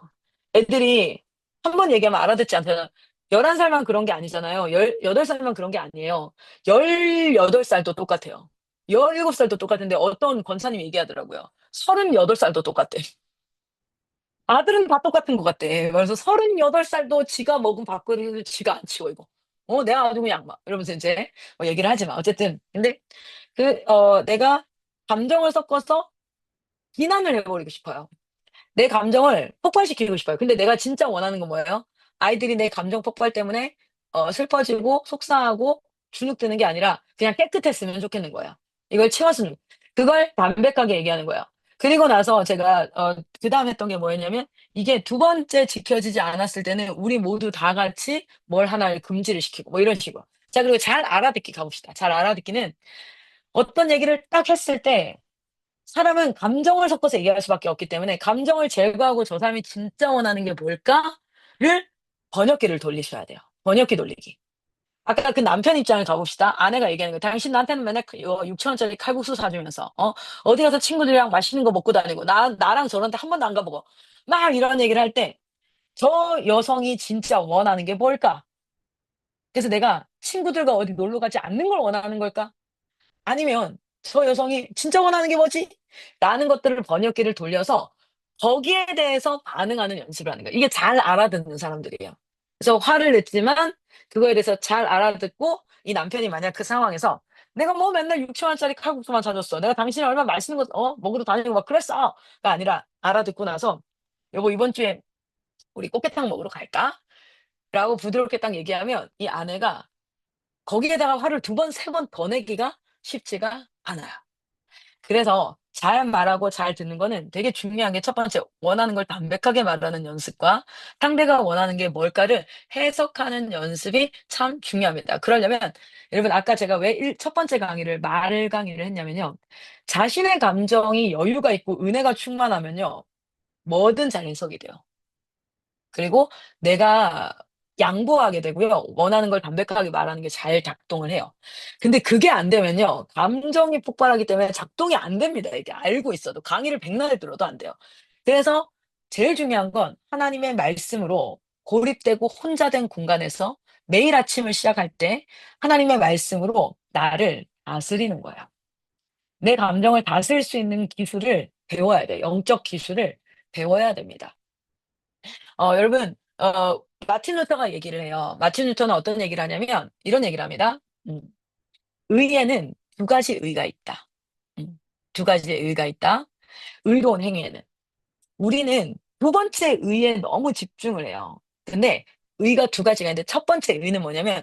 애들이 한 번 얘기하면 알아듣지 않잖아요. 11살만 그런 게 아니잖아요. 18살만 그런 게 아니에요. 18살도 똑같아요. 17살도 똑같은데 어떤 권사님이 얘기하더라고요. 38살도 똑같대. 아들은 다 똑같은 것 같대. 그래서 38살도 지가 먹은 밥그릇을 지가 안 치워, 이거. 내가 아주 그냥 막, 이러면서 이제 얘기를 하지 마. 어쨌든. 근데 내가 감정을 섞어서 비난을 해버리고 싶어요. 내 감정을 폭발시키고 싶어요. 근데 내가 진짜 원하는 건 뭐예요? 아이들이 내 감정 폭발 때문에 슬퍼지고 속상하고 주눅드는 게 아니라 그냥 깨끗했으면 좋겠는 거예요. 이걸 채웠으면 그걸 담백하게 얘기하는 거예요. 그리고 나서 제가 그다음 했던 게 뭐였냐면 이게 두 번째 지켜지지 않았을 때는 우리 모두 다 같이 뭘 하나를 금지를 시키고 뭐 이런 식으로. 자, 그리고 잘 알아듣기 가봅시다. 잘 알아듣기는 어떤 얘기를 딱 했을 때 사람은 감정을 섞어서 얘기할 수밖에 없기 때문에 감정을 제거하고 저 사람이 진짜 원하는 게 뭘까를 번역기를 돌리셔야 돼요. 번역기 돌리기. 아까 그 남편 입장을 가봅시다. 아내가 얘기하는 거. 당신 나한테는 맨날 6천 원짜리 칼국수 사주면서, 어디 가서 친구들이랑 맛있는 거 먹고 다니고, 나랑 저런 데 한 번도 안 가보고, 막 이런 얘기를 할 때, 저 여성이 진짜 원하는 게 뭘까? 그래서 내가 친구들과 어디 놀러 가지 않는 걸 원하는 걸까? 아니면 저 여성이 진짜 원하는 게 뭐지? 라는 것들을 번역기를 돌려서 거기에 대해서 반응하는 연습을 하는 거예요. 이게 잘 알아듣는 사람들이에요. 그래서 화를 냈지만 그거에 대해서 잘 알아듣고 이 남편이 만약 그 상황에서 내가 뭐 맨날 6천 원짜리 칼국수만 사줬어. 내가 당신이 얼마나 맛있는 거 먹으러 다니고 막 그랬어. 가 아니라 알아듣고 나서 여보 이번 주에 우리 꽃게탕 먹으러 갈까? 라고 부드럽게 딱 얘기하면 이 아내가 거기에다가 화를 두 번, 세 번 더 내기가 쉽지가 않아요. 그래서 잘 말하고 잘 듣는 거는 되게 중요한 게 첫 번째 원하는 걸 담백하게 말하는 연습과 상대가 원하는 게 뭘까를 해석하는 연습이 참 중요합니다. 그러려면 여러분 아까 제가 왜 첫 번째 강의를 말 강의를 했냐면요. 자신의 감정이 여유가 있고 은혜가 충만하면요. 뭐든 잘 해석이 돼요. 그리고 내가 양보하게 되고요. 원하는 걸 담백하게 말하는 게 잘 작동을 해요. 근데 그게 안 되면요. 감정이 폭발하기 때문에 작동이 안 됩니다. 이게 알고 있어도 강의를 백날 들어도 안 돼요. 그래서 제일 중요한 건 하나님의 말씀으로 고립되고 혼자 된 공간에서 매일 아침을 시작할 때 하나님의 말씀으로 나를 다스리는 거예요. 내 감정을 다스릴 수 있는 기술을 배워야 돼요. 영적 기술을 배워야 됩니다. 여러분, 마틴 루터가 얘기를 해요. 마틴 루터는 어떤 얘기를 하냐면, 이런 얘기를 합니다. 의에는 두 가지 의가 있다. 두 가지의 의가 있다. 의로운 행위에는. 우리는 두 번째 의에 너무 집중을 해요. 근데 의가 두 가지가 있는데 첫 번째 의는 뭐냐면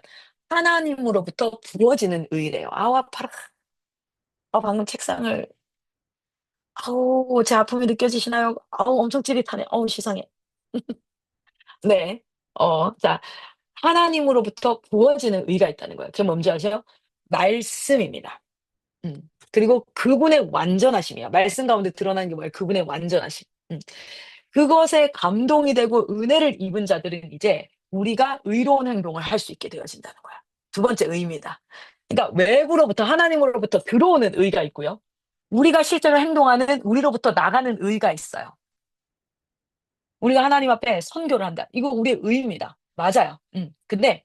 하나님으로부터 부어지는 의래요. 아우 아파라. 방금 책상을 아우 제 아픔이 느껴지시나요? 아우 엄청 찌릿하네. 어우 세상에. 네. 자 하나님으로부터 부어지는 의가 있다는 거예요. 그게 뭔지 아세요? 말씀입니다. 음. 그리고 그분의 완전하심이에요. 말씀 가운데 드러나는 게 뭐예요? 그분의 완전하심. 그것에 감동이 되고 은혜를 입은 자들은 이제 우리가 의로운 행동을 할 수 있게 되어진다는 거야. 두 번째 의입니다. 그러니까 외부로부터 하나님으로부터 들어오는 의가 있고요. 우리가 실제로 행동하는 우리로부터 나가는 의가 있어요. 우리가 하나님 앞에 선교를 한다. 이거 우리의 의입니다. 맞아요. 근데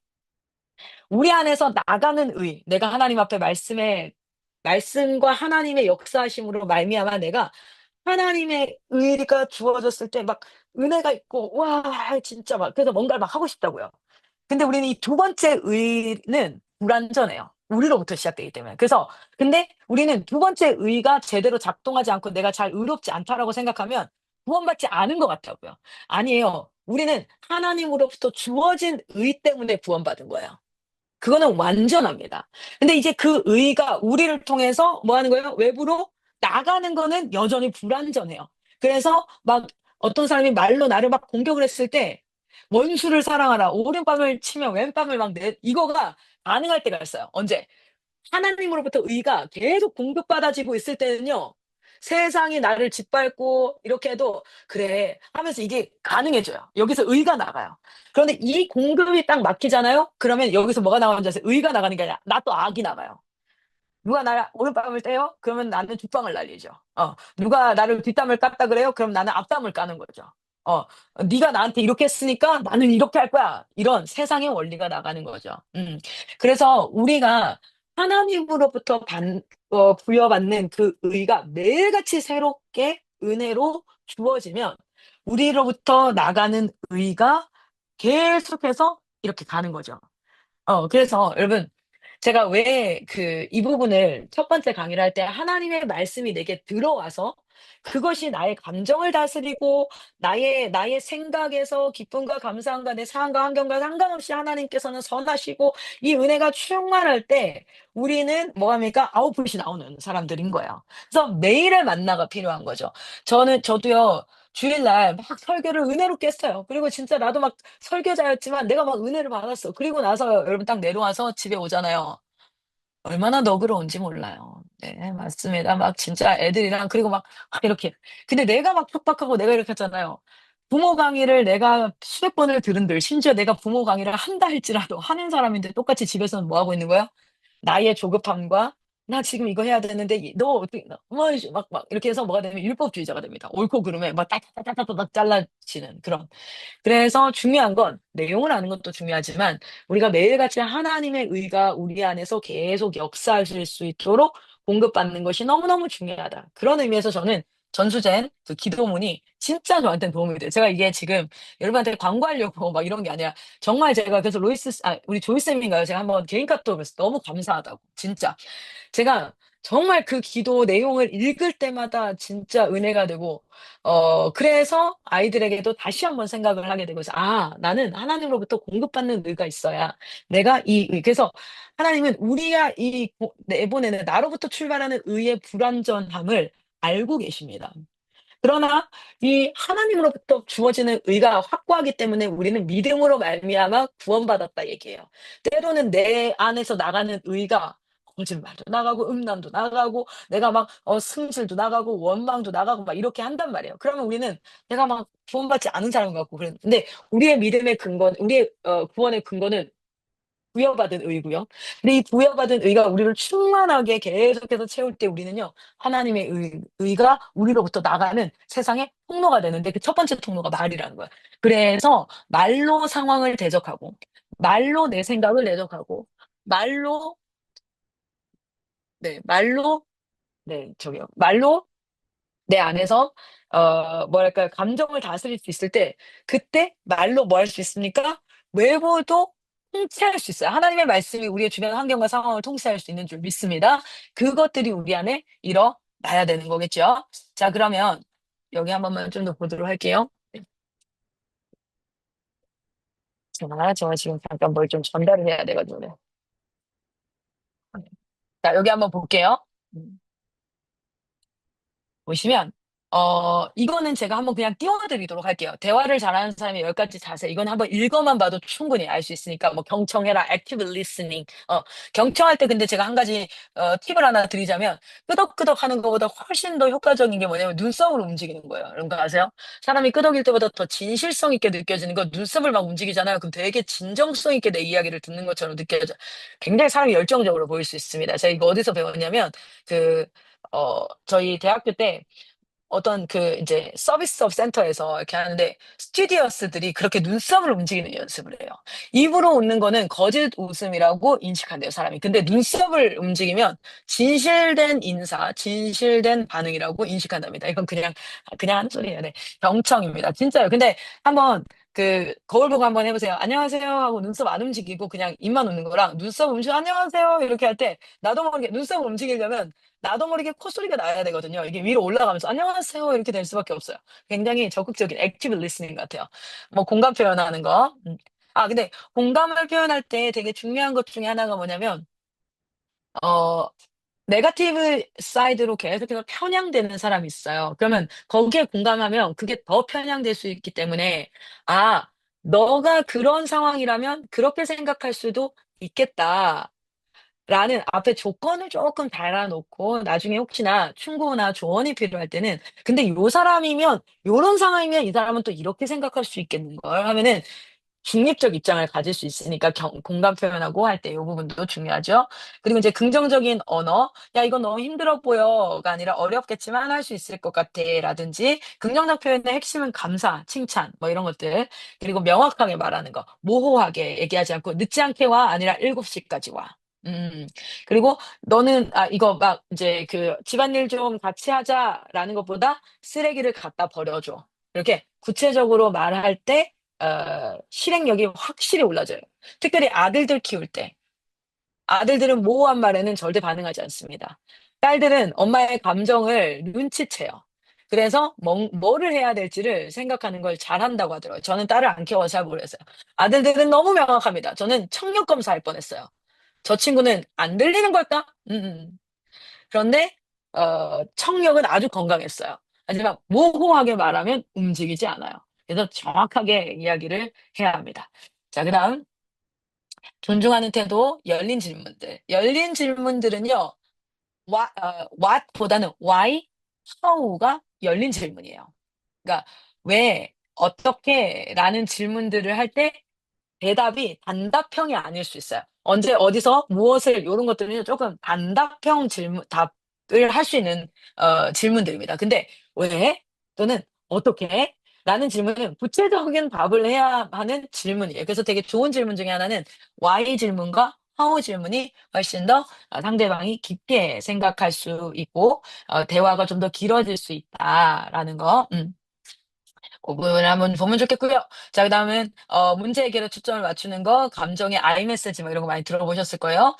우리 안에서 나가는 의, 내가 하나님 앞에 말씀과 하나님의 역사하심으로 말미암아 내가 하나님의 의가 주어졌을 때 막 은혜가 있고 와 진짜 막 그래서 뭔가를 막 하고 싶다고요. 근데 우리는 이 두 번째 의는 불완전해요. 우리로부터 시작되기 때문에. 그래서 근데 우리는 두 번째 의가 제대로 작동하지 않고 '내가 잘 의롭지 않다.'라고 생각하면 구원받지 않은 것 같다고요. 아니에요. 우리는 하나님으로부터 주어진 의 때문에 구원받은 거예요. 그거는 완전합니다. 근데 이제 그 의가 우리를 통해서 뭐 하는 거예요? 외부로 나가는 거는 여전히 불완전해요. 그래서 막 어떤 사람이 말로 나를 막 공격을 했을 때 원수를 사랑하라. 오른밤을 치면 왼밤을 막 이거가 가능할 때가 있어요. 언제? 하나님으로부터 의가 계속 공급받아지고 있을 때는요. 세상이 나를 짓밟고 이렇게 해도 '그래.' 하면서 이게 가능해져요. 여기서 의가 나가요. 그런데 이 공급이 딱 막히잖아요? 그러면 여기서 뭐가 나오는지 아세요? 의가 나가는 게 아니라 나 또 악이 나가요. 누가 나를 오른밤을 떼요? 그러면 나는 뒷방을 날리죠. 누가 나를 뒷담을 깠다 그래요? 그럼 나는 앞담을 까는 거죠. 어 "네가 나한테 이렇게 했으니까 나는 이렇게 할 거야." 이런 세상의 원리가 나가는 거죠. 그래서 우리가 하나님으로부터 부여받는 그 의가 매일같이 새롭게 은혜로 주어지면 우리로부터 나가는 의가 계속해서 이렇게 가는 거죠. 그래서 여러분 제가 왜 이 부분을 첫 번째 강의를 할 때 하나님의 말씀이 내게 들어와서 그것이 나의 감정을 다스리고 나의 생각에서 기쁨과 감사함과 내 상황과 환경과 상관없이 하나님께서는 선하시고 이 은혜가 충만할 때 우리는 뭐 합니까? 아웃풋이 나오는 사람들인 거예요. 그래서 매일의 만나가 필요한 거죠. 저도요. 주일날 막 설교를 은혜롭게 했어요. 그리고 진짜 나도 막 설교자였지만 내가 막 은혜를 받았어. 그리고 나서 여러분 딱 내려와서 집에 오잖아요. 얼마나 너그러운지 몰라요. 네 맞습니다. 막 진짜 애들이랑 그리고 막 이렇게 근데 내가 막 촉박하고 내가 이렇게 했잖아요. 부모 강의를 내가 수백 번을 들은들 심지어 내가 부모 강의를 한다 할지라도 하는 사람인데 똑같이 집에서는 뭐 하고 있는 거야? 나의 조급함과 '나 지금 이거 해야 되는데 너 어떻게 뭐 막 이렇게 해서 뭐가 되면 율법주의자가 됩니다. 옳고 그름에 막 따다다다다닥 잘라지는 그런. 그래서 중요한 건 내용을 아는 것도 중요하지만 우리가 매일같이 하나님의 의가 우리 안에서 계속 역사하실 수 있도록 공급받는 것이 너무너무 중요하다. 그런 의미에서 저는 전수된 그 기도문이 진짜 저한테는 도움이 돼요. 제가 이게 지금 여러분한테 광고하려고 막 이런 게 아니라 정말 제가 그래서 우리 조이 쌤인가요? 제가 한번 개인 카톡을 했어요. 너무 감사하다고 진짜. 제가 정말 그 기도 내용을 읽을 때마다 진짜 은혜가 되고 그래서 아이들에게도 다시 한번 생각을 하게 되고 그래서 '아 나는 하나님으로부터 공급받는 의가 있어야 내가 이 의' 그래서 하나님은 우리가 내보내는 나로부터 출발하는 의의 불완전함을 알고 계십니다. 그러나 이 하나님으로부터 주어지는 의가 확고하기 때문에 우리는 믿음으로 말미암아 구원받았다 얘기해요. 때로는 내 안에서 나가는 의가 거짓말도 나가고 음란도 나가고 내가 막 승질도 나가고 원망도 나가고 막 이렇게 한단 말이에요. 그러면 우리는 내가 막 구원받지 않은 사람 같고 그랬는데 우리의 믿음의 근거는 우리의 구원의 근거는 부여받은 의고요. 근데 이 부여받은 의가 우리를 충만하게 계속해서 채울 때 우리는요. 하나님의 의가 우리로부터 나가는 세상의 통로가 되는데 그 첫 번째 통로가 말이라는 거예요. 그래서 말로 상황을 대적하고 말로 내 생각을 내적하고 말로 말로 말로 내 안에서 뭐랄까요. 감정을 다스릴 수 있을 때 그때 말로 뭐 할 수 있습니까? 외부도 통치할 수 있어요. 하나님의 말씀이 우리의 주변 환경과 상황을 통치할 수 있는 줄 믿습니다. 그것들이 우리 안에 일어나야 되는 거겠죠. 자 그러면 여기 한 번만 좀 더 보도록 할게요. 저 지금 잠깐 뭘 좀 전달을 해야 되거든요. 자, 여기 한번 볼게요. 음. 보시면 이거는 제가 한번 그냥 띄워드리도록 할게요. 대화를 잘하는 사람의 10가지 자세. 이건 한번 읽어만 봐도 충분히 알 수 있으니까 뭐 경청해라, active listening. 경청할 때 근데 제가 한 가지 팁을 하나 드리자면 끄덕끄덕 하는 것보다 훨씬 더 효과적인 게 뭐냐면 눈썹을 움직이는 거예요. 여러분 거 아세요? 사람이 끄덕일 때보다 더 진실성 있게 느껴지는 거 눈썹을 막 움직이잖아요. 그럼 되게 진정성 있게 내 이야기를 듣는 것처럼 느껴져. 굉장히 사람이 열정적으로 보일 수 있습니다. 제가 이거 어디서 배웠냐면 그 저희 대학교 때 어떤 그 이제 서비스업 센터에서 이렇게 하는데 스튜디어스들이 그렇게 눈썹을 움직이는 연습을 해요. 입으로 웃는 거는 거짓 웃음이라고 인식한대요, 사람이. 근데 눈썹을 움직이면 진실된 인사, 진실된 반응이라고 인식한답니다. 이건 그냥 하는 소리예요. 네. 경청입니다. 진짜요. 근데 한번 그 거울 보고 한번 해보세요. 안녕하세요 하고 눈썹 안 움직이고 그냥 입만 웃는 거랑 눈썹 움직이고 안녕하세요 이렇게 할 때 나도 모르게 눈썹을 움직이려면 나도 모르게 콧소리가 나야 되거든요. 이게 위로 올라가면서 안녕하세요 이렇게 될 수밖에 없어요. 굉장히 적극적인 액티브 리스닝 같아요. 뭐 공감 표현하는 거. 근데 공감을 표현할 때 되게 중요한 것 중에 하나가 뭐냐면 어 네거티브 사이드로 계속해서 편향되는 사람이 있어요. 그러면 거기에 공감하면 그게 더 편향될 수 있기 때문에 아, 너가 그런 상황이라면 그렇게 생각할 수도 있겠다. 라는 앞에 조건을 조금 달아놓고 나중에 혹시나 충고나 조언이 필요할 때는 근데 요 사람이면 요런 상황이면 이 사람은 또 이렇게 생각할 수 있겠는 걸 하면은 중립적 입장을 가질 수 있으니까 공감 표현하고 할 때 요 부분도 중요하죠. 그리고 이제 긍정적인 언어, 야, 이거 너무 힘들어 보여가 아니라 어렵겠지만 할 수 있을 것 같아 라든지 긍정적 표현의 핵심은 감사, 칭찬, 뭐 이런 것들. 그리고 명확하게 말하는 거, 모호하게 얘기하지 않고 늦지 않게 와 아니라 7시까지 와. 음. 그리고 너는 이거 막 이제 그 집안일 좀 같이 하자라는 것보다 쓰레기를 갖다 버려줘. 이렇게 구체적으로 말할 때 실행력이 확실히 올라져요. 특별히 아들들 키울 때. 아들들은 모호한 말에는 절대 반응하지 않습니다. 딸들은 엄마의 감정을 눈치채요. 그래서 뭐를 해야 될지를 생각하는 걸 잘한다고 하더라고요. 저는 딸을 안 키워서 잘 모르겠어요. 아들들은 너무 명확합니다. 저는 청력 검사할 뻔했어요. 저 친구는 안 들리는 걸까? 그런데 청력은 아주 건강했어요. 하지만 모호하게 말하면 움직이지 않아요. 그래서 정확하게 이야기를 해야 합니다. 자, 그다음 존중하는 태도, 열린 질문들. 열린 질문들은요. what보다는 why, how가 열린 질문이에요. 그러니까 왜, 어떻게 라는 질문들을 할때 대답이 단답형이 아닐 수 있어요. 언제 어디서 무엇을 이런 것들은 조금 단답형 질문 답을 할 수 있는 질문들입니다. 근데 왜 또는 어떻게 라는 질문은 구체적인 답을 해야 하는 질문이에요. 그래서 되게 좋은 질문 중에 하나는 why 질문과 how 질문이 훨씬 더 상대방이 깊게 생각할 수 있고 대화가 좀 더 길어질 수 있다라는 거. 그 부분을 한번 보면 좋겠고요. 자, 그다음은 문제 해결에 초점을 맞추는 거, 감정의 아이 메시지 뭐 이런 거 많이 들어보셨을 거예요.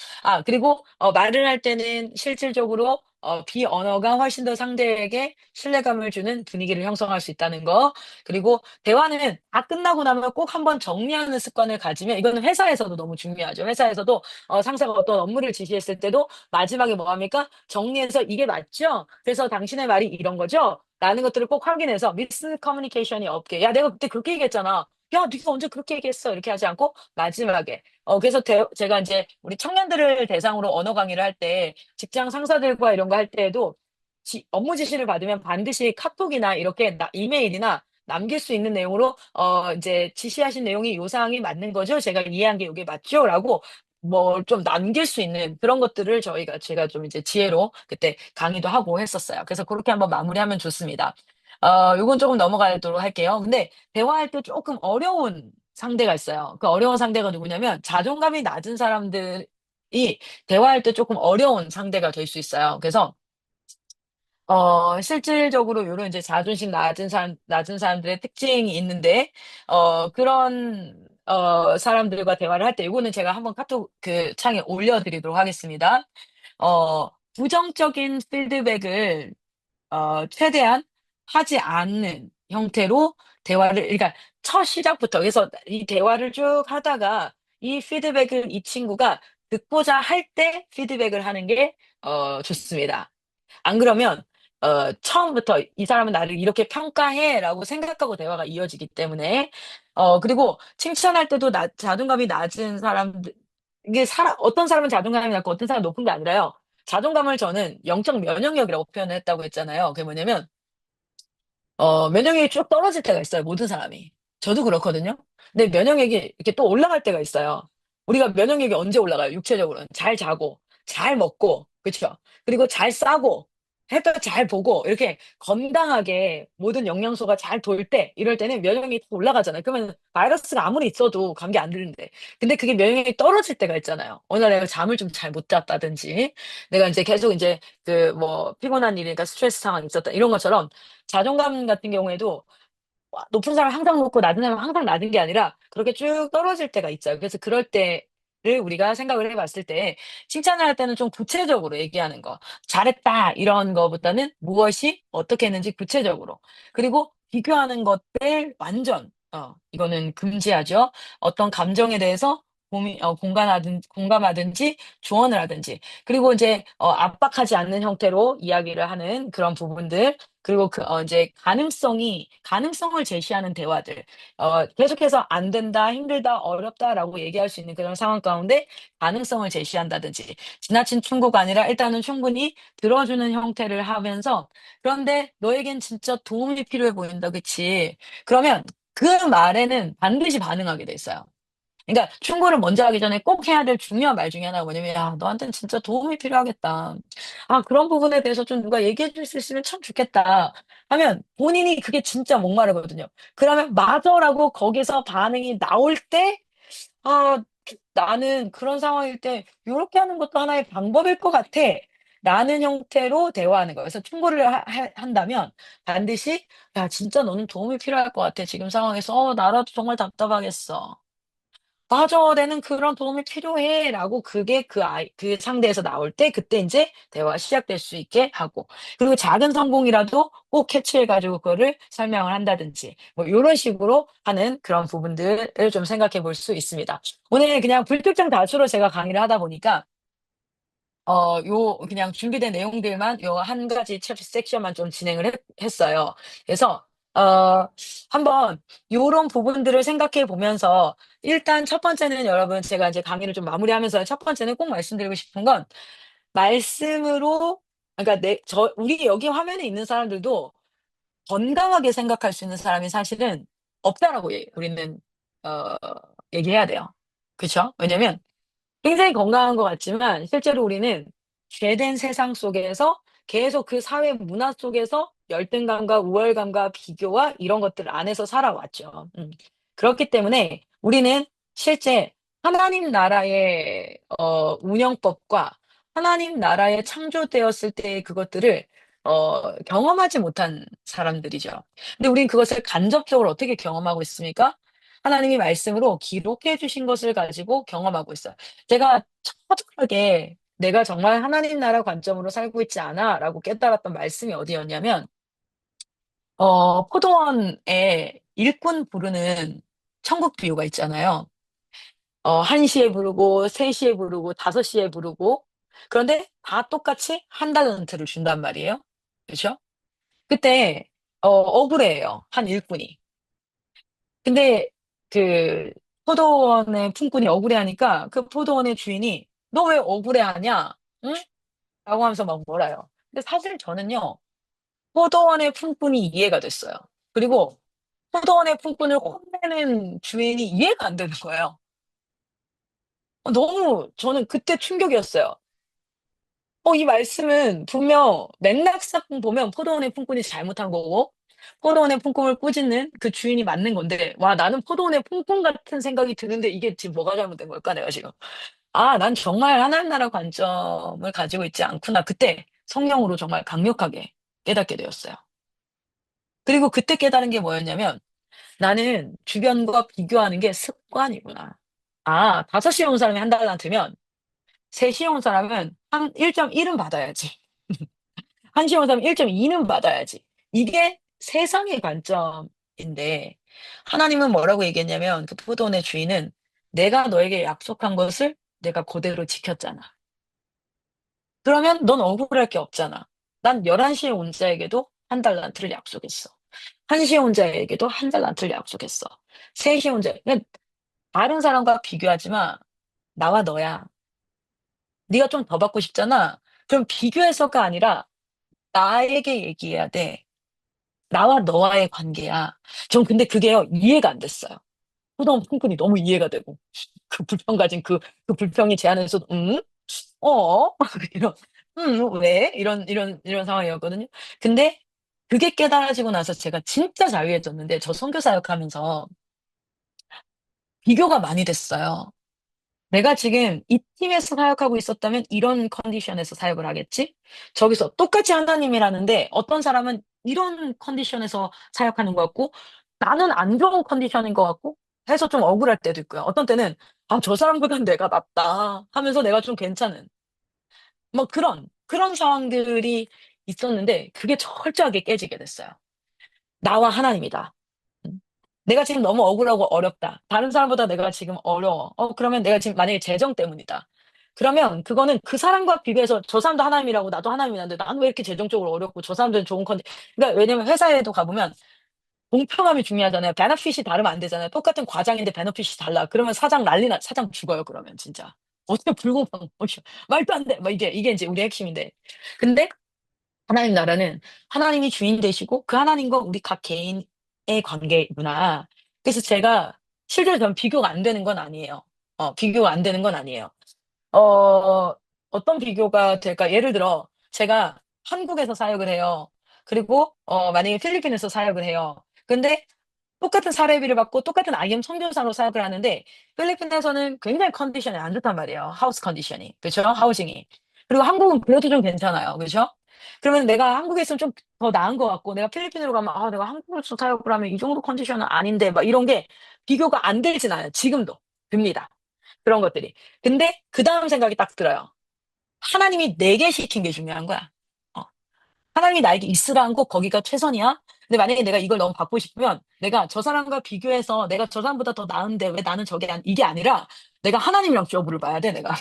그리고 말을 할 때는 실질적으로 비언어가 훨씬 더 상대에게 신뢰감을 주는 분위기를 형성할 수 있다는 거. 그리고 대화는 다 끝나고 나면 꼭 한번 정리하는 습관을 가지면 이거는 회사에서도 너무 중요하죠. 회사에서도 상사가 어떤 업무를 지시했을 때도 마지막에 뭐 합니까? 정리해서 이게 맞죠? 그래서 당신의 말이 이런 거죠? 라는 것들을 꼭 확인해서 미스 커뮤니케이션이 없게 야 내가 그때 그렇게 얘기했잖아 야 네가 언제 그렇게 얘기했어 이렇게 하지 않고 마지막에 그래서 제가 이제 우리 청년들을 대상으로 언어 강의를 할 때 직장 상사들과 이런 거 할 때에도 업무 지시를 받으면 반드시 카톡이나 이렇게 이메일이나 남길 수 있는 내용으로 이제 지시하신 내용이 요 사항이 맞는 거죠? 제가 이해한 게 이게 맞죠? 라고 뭐 좀 남길 수 있는 그런 것들을 제가 좀 이제 지혜로 그때 강의도 하고 했었어요. 그래서 그렇게 한번 마무리하면 좋습니다. 요건 조금 넘어가도록 할게요. 근데 대화할 때 조금 어려운 상대가 있어요. 그 어려운 상대가 누구냐면 자존감이 낮은 사람들이 대화할 때 조금 어려운 상대가 될 수 있어요. 그래서 실질적으로 요런 이제 자존심 낮은 사람들의 특징이 있는데, 그런, 사람들과 대화를 할 때, 요거는 제가 한번 카톡 그 창에 올려드리도록 하겠습니다. 부정적인 피드백을, 최대한 하지 않는, 형태로 대화를, 그러니까 첫 시작부터, 그래서 이 대화를 쭉 하다가 이 피드백을 이 친구가 듣고자 할 때 피드백을 하는 게 좋습니다. 안 그러면 처음부터 '이 사람은 나를 이렇게 평가해.'라고 생각하고 대화가 이어지기 때문에, 그리고 칭찬할 때도 자존감이 낮은 사람들, 이게 사람, 어떤 사람은 자존감이 낮고 어떤 사람은 높은 게 아니라요. 자존감을 저는 영적 면역력이라고 표현을 했다고 했잖아요. 그게 뭐냐면 면역력이 쭉 떨어질 때가 있어요, 모든 사람이. 저도 그렇거든요. 근데 면역력이 이렇게 또 올라갈 때가 있어요. 우리가 면역력이 언제 올라가요, 육체적으로는? 잘 자고, 잘 먹고, 그쵸? 그리고 잘 싸고, 햇볕 잘 보고, 이렇게 건강하게 모든 영양소가 잘 돌 때, 이럴 때는 면역력이 또 올라가잖아요. 그러면 바이러스가 아무리 있어도 감기 안 드는데. 근데 그게 면역력이 떨어질 때가 있잖아요. 어느 날 내가 잠을 좀 잘 못 잤다든지, 내가 인제 계속 인제 그 뭐 피곤한 일이니까 스트레스 상황이 있었다, 이런 것처럼 자존감 같은 경우에도 높은 사람은 항상 높고 낮은 사람은 항상 낮은 게 아니라 그렇게 쭉 떨어질 때가 있어요. 그래서 그럴 때를 우리가 생각을 해 봤을 때, 칭찬을 할 때는 좀 구체적으로 얘기하는 거. "잘했다." 이런 거보다는 무엇이 어떻게 했는지 구체적으로. 그리고 비교하는 것들 완전 이거는 금지하죠. 어떤 감정에 대해서 공감하든지 조언을 하든지, 그리고 인제 압박하지 않는 형태로 이야기를 하는 그런 부분들, 그리고 인제 가능성을 제시하는 대화들. 계속해서 "안 된다. 힘들다. 어렵다."라고 얘기할 수 있는 그런 상황 가운데 가능성을 제시한다든지, 지나친 충고가 아니라 일단은 충분히 들어주는 형태를 하면서 "그런데 너에겐 진짜 도움이 필요해 보인다. 그치?" 그러면 그 말에는 반드시 반응하게 돼 있어요. 그러니까 충고를 먼저 하기 전에 꼭 해야 될 중요한 말 중에 하나가 뭐냐면 "야, 너한테는 진짜 도움이 필요하겠다. 아, 그런 부분에 대해서 좀 누가 얘기해 줄 수 있으면 참 좋겠다." 하면 본인이 그게 진짜 목마르거든요. 그러면 "맞아."라고 거기서 반응이 나올 때 '아, 나는 그런 상황일 때 요렇게 하는 것도 하나의 방법일 것 같아.'라는 형태로 대화하는 거예요. 그래서 충고를 한다면 반드시 "야, 진짜 너는 도움이 필요할 것 같아. 지금 상황에서. 나라도 정말 답답하겠어." "맞아. 나는 그런 도움이 필요해."라고 그게 그 상대에서 나올 때 그때 인제 대화가 시작될 수 있게 하고, 그리고 작은 성공이라도 꼭 캐치해 가지고 그거를 설명을 한다든지, 뭐 요런 식으로 하는 그런 부분들을 좀 생각해 볼 수 있습니다. 오늘 그냥 불특정 다수로 제가 강의를 하다 보니까 요 그냥 준비된 내용들만 요 한 가지 챕 섹션만 좀 진행을 했어요. 그래서 어 한번 요런 부분들을 생각해 보면서, 일단 첫 번째는 여러분, 제가 이제 강의를 좀 마무리하면서 첫 번째는 꼭 말씀드리고 싶은 건, 말씀으로, 그러니까 우리 여기 화면에 있는 사람들도 건강하게 생각할 수 있는 사람이 사실은 없다라고 우리는 어 얘기해야 돼요. 그쵸? 왜냐면 굉장히 건강한 것 같지만 실제로 우리는 죄된 세상 속에서 계속 그 사회 문화 속에서 열등감과 우월감과 비교와 이런 것들 안에서 살아왔죠. 그렇기 때문에 우리는 실제 하나님 나라의 운영법과 하나님 나라에 창조되었을 때의 그것들을 경험하지 못한 사람들이죠. 근데 우린 그것을 간접적으로 어떻게 경험하고 있습니까? 하나님이 말씀으로 기록해 주신 것을 가지고 경험하고 있어요. 제가 처절하게 '내가 정말 하나님 나라 관점으로 살고 있지 않아.'라고 깨달았던 말씀이 어디였냐면, 포도원에 일꾼 부르는 천국 비유가 있잖아요. 1 시에 부르고 3 시에 부르고 5 시에 부르고, 그런데 다 똑같이 한 달란트를 준단 말이에요. 그죠? 그때 억울해해요, 한 일꾼이. 근데 그 포도원의 품꾼이 억울해하니까 그 포도원의 주인이 "너 왜 억울해하냐? 응?" 라고 하면서 막 몰아요. 근데 사실 저는요, 포도원의 품꾼이 이해가 됐어요. 그리고 포도원의 품꾼을 혼내는 주인이 이해가 안 되는 거예요. 너무 저는 그때 충격이었어요. 이 말씀은 분명 맥락상 보면 포도원의 품꾼이 잘못한 거고, 포도원의 품꾼을 꾸짖는 그 주인이 맞는 건데, 와, 나는 포도원의 품꾼 같은 생각이 드는데 이게 지금 뭐가 잘못된 걸까, 내가 지금. '아, 난 정말 하나님 나라 관점을 가지고 있지 않구나.' 그때 성령으로 정말 강력하게 깨닫게 되었어요. 그리고 그때 깨달은 게 뭐였냐면, '나는 주변과 비교하는 게 습관이구나. 아, 5 시에 온 사람이 한 달란트면 3 시에 온 사람은 한 1.1은 받아야지. 1 시에 온 사람은 1.2는 받아야지.' 이게 세상의 관점인데 하나님은 뭐라고 얘기했냐면 그 포도원의 주인은 내가 너에게 약속한 것을 내가 그대로 지켰잖아. 그러면 넌 억울할 게 없잖아. 난 11시에 온 자에게도 한 달란트를 약속했어. 1시에 온 자에게도 한 달란트를 약속했어. 3시에 온 자, 그냥 다른 사람과 비교하지 마. 나와 너야. 네가 좀 더 받고 싶잖아. 그럼 비교해서가 아니라 나에게 얘기해야 돼. 나와 너와의 관계야. 전 근데 그게요, 이해가 안 됐어요. 소동 푼푼이 너무 이해가 되고. 그 불평 가진 그 불평이 제 안에서, 어? 이런, 왜? 이런 상황이었거든요. 근데 그게 깨달아지고 나서 제가 진짜 자유해졌는데, 저 선교 사역하면서 비교가 많이 됐어요. 내가 지금 이 팀에서 사역하고 있었다면 이런 컨디션에서 사역을 하겠지? 저기서 똑같이 하나님이라는데 어떤 사람은 이런 컨디션에서 사역하는 것 같고 나는 안 좋은 컨디션인 것 같고 해서 좀 억울할 때도 있고요. 어떤 때는 아, 저 사람보단 내가 낫다 하면서 내가 좀 괜찮은 뭐 그런 상황들이 있었는데 그게 철저하게 깨지게 됐어요. 나와 하나님이다. 음. 내가 지금 너무 억울하고 어렵다. 다른 사람보다 내가 지금 어려워. 그러면 내가 지금 만약에 재정 때문이다. 그러면 그거는 그 사람과 비교해서 저 사람도 하나님이라고 나도 하나님이란데 나는 왜 이렇게 재정적으로 어렵고 저 사람들은 좋은 컨디 그러니까 왜냐면 회사에도 가보면 공평함이 중요하잖아요. 베너핏이 다르면 안 되잖아요. 똑같은 과장인데 베너핏이 달라. 그러면 사장 죽어요, 그러면 진짜. 어떻게 불공평, 말도 안 돼. 막 이게 이제 우리 핵심인데. 근데 하나님 나라는 하나님이 주인 되시고 그 하나님과 우리 각 개인의 관계구나. 그래서 제가 실제로 저는 비교가 안 되는 건 아니에요. 비교가 안 되는 건 아니에요. 어, 어떤 비교가 될까? 예를 들어, 제가 한국에서 사역을 해요. 그리고, 만약에 필리핀에서 사역을 해요. 근데 똑같은 사례비를 받고 똑같은 IM 선교사로 사역을 하는데, 필리핀에서는 굉장히 컨디션이 안 좋단 말이에요. 하우스 컨디션이. 그죠? 하우징이. 그리고 한국은 그래도 좀 괜찮아요. 그죠? 그러면 내가 한국에 있으면 좀 더 나은 것 같고, 내가 필리핀으로 가면, 아, 내가 한국에서 사역을 하면 이 정도 컨디션은 아닌데, 막 이런 게 비교가 안 되진 않아요. 지금도. 듭니다. 그런 것들이. 근데 그다음 생각이 딱 들어요. 하나님이 내게 시킨 게 중요한 거야. 어. 하나님이 나에게 있으라는 거 거기가 최선이야. 근데 만약에 내가 이걸 너무 받고 싶으면 내가 저 사람과 비교해서 내가 저 사람보다 더 나은데 왜 나는 이게 아니라 내가 하나님이랑 쇼부를 봐야 돼, 내가.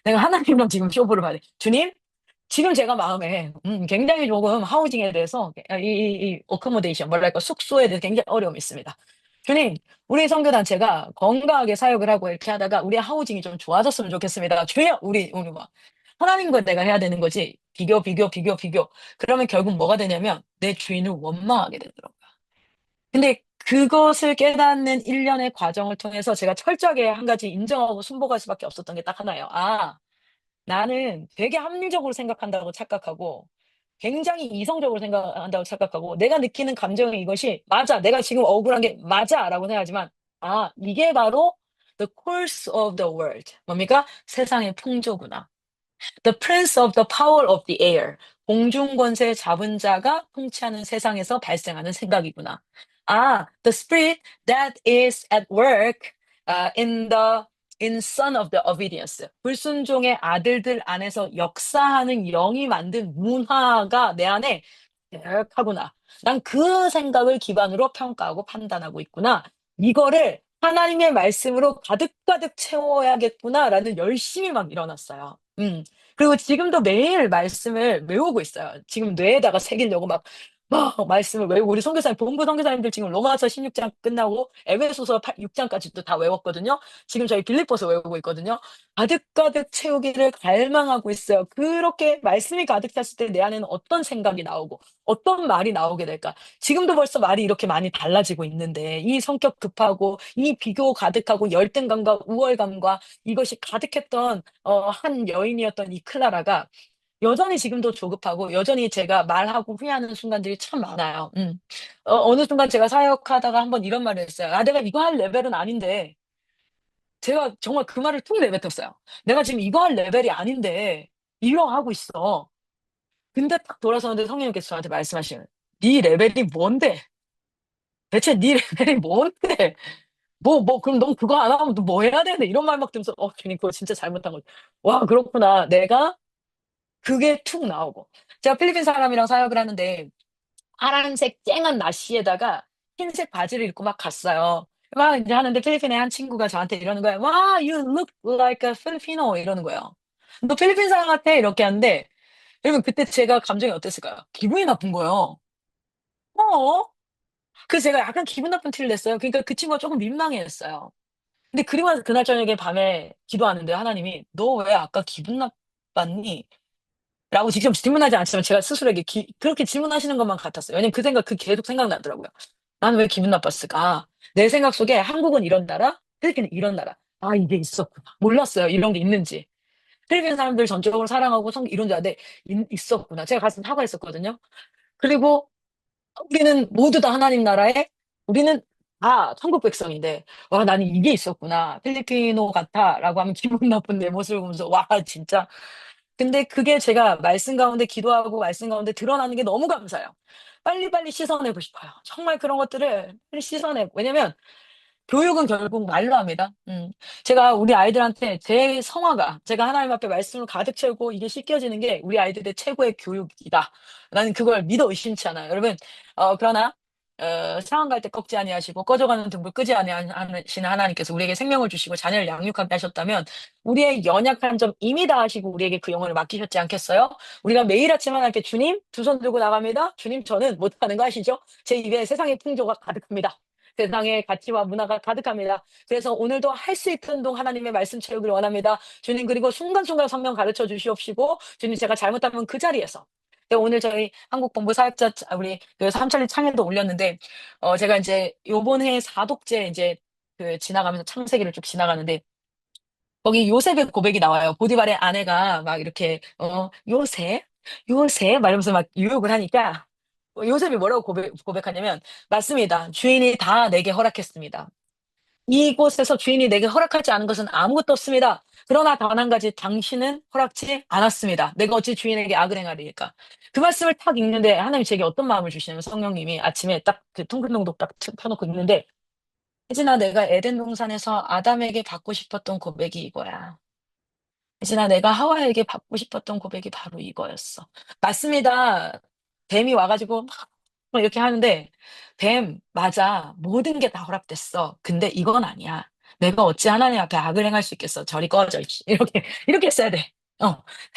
내가 하나님이랑 지금 쇼부를 봐야 돼. 주님, 지금 제가 마음에 굉장히 조금 하우징에 대해서 이 어코모데이션 뭐랄까 숙소에 대해서 굉장히 어려움이 있습니다. 주님, 우리 선교단체가 건강하게 사역을 하고 이렇게 하다가 우리 하우징이 좀 좋아졌으면 좋겠습니다. 주여, 우리 뭐 하나님과 내가 해야 되는 거지. 비교, 비교, 비교, 비교. 그러면 결국 뭐가 되냐면 내 주인을 원망하게 되더라고요. 근데 그것을 깨닫는 일련의 과정을 통해서 제가 철저하게 한 가지 인정하고 순복할 수밖에 없었던 게 딱 하나예요. 아, 나는 되게 합리적으로 생각한다고 착각하고 굉장히 이성적으로 생각한다고 착각하고 내가 느끼는 감정이 이것이 맞아. 내가 지금 억울한 게 맞아라고 생각하지만 아, 이게 바로 the course of the world. 뭡니까? 세상의 풍조구나. The prince of the power of the air. 공중 권세 잡은 자가 통치하는 세상에서 발생하는 생각이구나. 아, the spirit that is at work in son of the obedience. 불순종의 아들들 안에서 역사하는 영이 만든 문화가 내 안에 하구나. 난 그 생각을 기반으로 평가하고 판단하고 있구나. 이거를 하나님의 말씀으로 가득가득 채워야겠구나라는 열심히 막 일어났어요. 그리고 지금도 매일 말씀을 외우고 있어요. 지금 뇌에다가 새기려고 막 말씀을 외우고 우리 선교사님 본부 선교사님들 지금 로마서 16장 끝나고 에베소서 6장까지도 다 외웠거든요. 지금 저희 빌립보서 외우고 있거든요. 가득가득 채우기를 갈망하고 있어요. 그렇게 말씀이 가득 찼을 때 내 안에는 어떤 생각이 나오고 어떤 말이 나오게 될까? 지금도 벌써 말이 이렇게 많이 달라지고 있는데 이 성격 급하고 이 비교 가득하고 열등감과 우월감과 이것이 가득했던 한 여인이었던 이 클라라가 여전히 지금도 조급하고 여전히 제가 말하고 후회하는 순간들이 참 많아요. 어느 순간 제가 사역하다가 한번 이런 말을 했어요. 아, 내가 이거 할 레벨은 아닌데 제가 정말 그 말을 툭 내뱉었어요. 내가 지금 이거 할 레벨이 아닌데 이러 하고 있어. 근데 딱 돌아서는데 성령님께서 저한테 말씀하시는 네 레벨이 뭔데? 대체 네 레벨이 뭔데? 그럼 넌 그거 안 하면 너 뭐 해야 되는데? 이런 말 막 들으면서, 주님, 그거 진짜 잘못한 거지. 와, 그렇구나. 내가 그게 툭 나오고. 제가 필리핀 사람이랑 사역을 하는데, 파란색 쨍한 나시에다가 흰색 바지를 입고 막 갔어요. 막 이제 하는데 필리핀의 한 친구가 저한테 이러는 거예요. "와, you look like a Filipino." 이러는 거예요. "너 필리핀 사람 같아." 이렇게 하는데 여러분 그때 제가 감정이 어땠을까요? 기분이 나쁜 거예요. 어 그래서 제가 약간 기분 나쁜 티를 냈어요. 그러니까 그 친구가 쪼금 민망해했어요. 근데 그리고 나서 그날 저녁에 밤에 기도하는데 하나님이 "너 왜 아까 기분 나빴니?" 라고 직접 질문하지 않지만 제가 스스로에게 그렇게 질문하시는 것만 같았어요. 왜냐면 그 생각 계속 생각나더라고요. '나는 왜 기분 나빴을까?' 내 생각 속에 한국은 이런 나라, 필리핀은 이런 나라. 아 이게 있었구나. 몰랐어요 이런 게 있는지. 필리핀 사람들 전적으로 사랑하고 이런 줄 알았는데 있었구나. 제가 가슴 사과했었거든요. 그리고 우리는 모두 다 하나님 나라에 우리는 다 천국 백성인데 '와 나는 이게 있었구나. 필리핀어 같아.'라고 하면 기분 나쁜 내 모습을 보면서 '와 진짜' 근데 그게 제가 말씀 가운데 기도하고 말씀 가운데 드러나는 게 너무 감사해요. 빨리빨리 씻어내고 싶어요. 정말 그런 것들을 빨리 씻어내고 왜냐면 교육은 결국 말로 합니다. 제가 우리 아이들한테 제 성화가 제가 하나님 앞에 말씀을 가득 채우고 이게 씻겨지는 게 우리 아이들의 최고의 교육이다. 나는 그걸 믿어 의심치 않아요. 여러분 그러나 상한 갈 때 꺾지 아니하시고 꺼져가는 등불 끄지 아니하시는 하나님께서 우리에게 생명을 주시고 자녀를 양육하게 하셨다면 우리의 연약한 점 이미 다 아시고 우리에게 그 영혼을 맡기셨지 않겠어요? 우리가 매일 아침 하나님께 "주님" 두 손 들고 나갑니다. "주님 저는 못하는 거 아시죠? 제 입에 세상의 풍조가 가득합니다. 세상의 가치와 문화가 가득합니다. 그래서 오늘도 할 수 있는 동 하나님의 말씀 채우기를 원합니다. 주님 그리고 순간순간 성령 가르쳐 주시옵시고 주님 제가 잘못하면 그 자리에서" 오늘 저희 한국본부 사역자 우리 그 삼천리 창에도 올렸는데 제가 인제 요번 해 사독제 인제 그 지나가면서 창세기를 쭉 지나가는데 거기 요셉의 고백이 나와요. 보디발의 아내가 막 이렇게 "요셉, 요셉." 막 이러면서 막 유혹을 하니까 요셉이 뭐라고 고백하냐면 "맞습니다. 주인이 다 내게 허락했습니다. 이곳에서 주인이 내게 허락하지 않은 것은 아무것도 없습니다. 그러나 단 한 가지 당신은 허락지 않았습니다. 내가 어찌 주인에게 악을 행하리이까." 그 말씀을 딱 읽는데 하나님이 제게 어떤 마음을 주시냐면 성령님이 아침에 딱 그 통근동독 딱 펴 놓고 읽는데 "혜진아 내가 에덴 동산에서 아담에게 받고 싶었던 고백이 이거야. 혜진아 내가 하와에게 받고 싶었던 고백이 바로 이거였어." 맞습니다. 뱀이 와 가지고 막 이렇게 하는데 "뱀 맞아. 모든 게 다 허락됐어. 근데 이건 아니야. 내가 어찌 하나님 앞에 악을 행할 수 있겠어. 저리 꺼져 이씨." 이렇게 했어야 돼.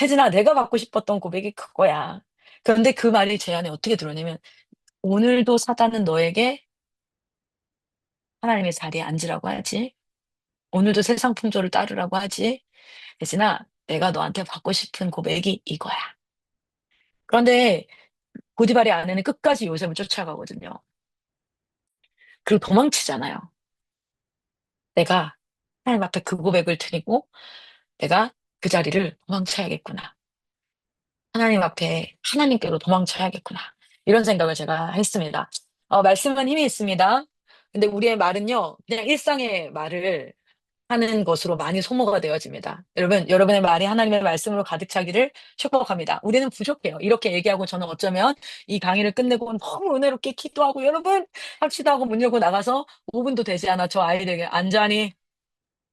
"혜진아 내가 받고 싶었던 고백이 그거야." 그런데 그 말이 제 안에 어떻게 들어오냐면 "오늘도 사단은 너에게 하나님의 자리에 앉으라고 하지. 오늘도 세상 풍조를 따르라고 하지. 혜진아 내가 너한테 받고 싶은 고백이 이거야." 그런데 보디발의 아내는 끝까지 요셉을 쫓아가거든요. 그리고 도망치잖아요. 내가 하나님 앞에 그 고백을 드리고 '내가 그 자리를 도망쳐야겠구나. 하나님 앞에 하나님께로 도망쳐야겠구나.' 이런 생각을 제가 했습니다. 말씀은 힘이 있습니다. 근데 우리의 말은요 그냥 일상의 말을 하는 것으로 많이 소모가 되어집니다. 여러분, 여러분의 말이 하나님의 말씀으로 가득 차기를 축복합니다. 우리는 부족해요. 이렇게 얘기하고 저는 어쩌면 이 강의를 끝내고 너무 은혜롭게 기도하고 "여러분 합시다." 하고 문 열고 나가서 5 분도 되지 않아 저 아이들에게 "앉아니?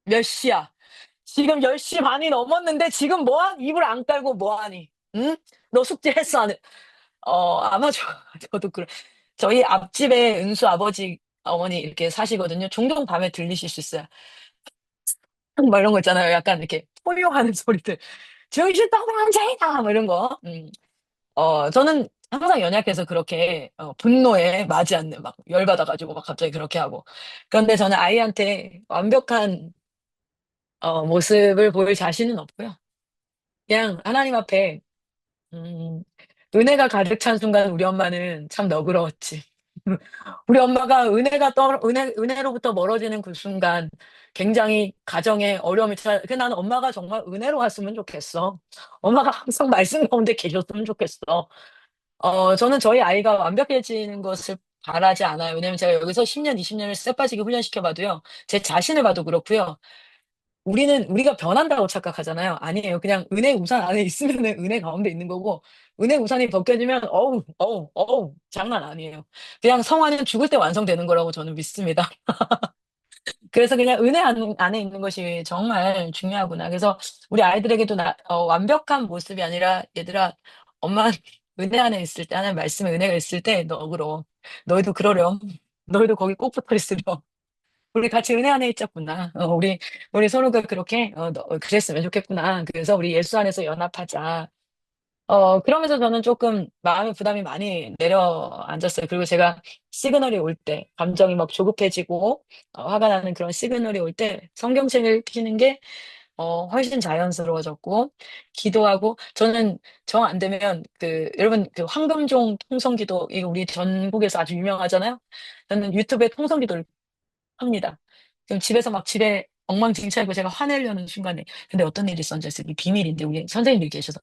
몇 시야? 지금 10시 반이 넘었는데 지금 뭐 이불 안 깔고 뭐 하니? 응? 너 숙제했어 안 해?" 아마 저도 저희 앞집에 은수 아버지 어머니 이렇게 사시거든요. 종종 밤에 들리실 수 있어요. 막 이런 거 있잖아요. 약간 이렇게 포효하는 소리들. "정신 똑바로 차리라." 뭐 이런 거. 저는 항상 연약해서 그렇게 분노에 맞이 않는 막 열 받아 가지고 막 갑자기 그렇게 하고. 그런데 저는 아이한테 완벽한 모습을 보일 자신은 없고요. 그냥 하나님 앞에 음 은혜가 가득 찬 순간 우리 엄마는 참 너그러웠지. 우리 엄마가 은혜로부터 멀어지는 그 순간 굉장히 가정에 어려움이 나는 엄마가 정말 은혜로웠으면 좋겠어. 엄마가 항상 말씀 가운데 계셨으면 좋겠어. 저는 저희 아이가 완벽해지는 것을 바라지 않아요. 왜냐면 제가 여기서 10 년, 20 년을 쎄 빠지게 훈련시켜 봐도요. 제 자신을 봐도 그렇고요. 우리가 변한다고 착각하잖아요. 아니에요. 그냥 은혜 우산 안에 있으면은 은혜 가운데 있는 거고 은혜 우산이 벗겨지면 어우, 어우, 어우 장난 아니에요. 그냥 성화는 죽을 때 완성되는 거라고 저는 믿습니다. 그래서 그냥 은혜 안에 있는 것이 정말 중요하구나. 그래서 우리 아이들에게도 완벽한 모습이 아니라 "얘들아 엄마 은혜 안에 있을 때, 하나님 말씀에 은혜가 있을 때 너 억울어. 너희도 그러렴. 너희도 거기 꼭 붙어 있으렴. 우리 같이 은혜 안에 있자꾸나. 우리 서로가 그렇게, 그랬으면 좋겠구나. 그래서 우리 예수 안에서 연합하자. 그러면서 저는 조금 마음의 부담이 많이 내려앉았어요. 그리고 제가 시그널이 올 때, 감정이 막 조급해지고, 화가 나는 그런 시그널이 올 때, 성경책을 펴는 게, 훨씬 자연스러워졌고, 기도하고, 저는 정 안 되면, 여러분, 황금종 통성기도, 이거 우리 전국에서 아주 유명하잖아요? 저는 유튜브에 통성기도를 합니다. 그럼 집에서 막 집에 엉망진창이고 제가 화내려는 순간에 근데 어떤 일이 있었는지 아세요? 이게 비밀인데 우리 선생님들이 계셔서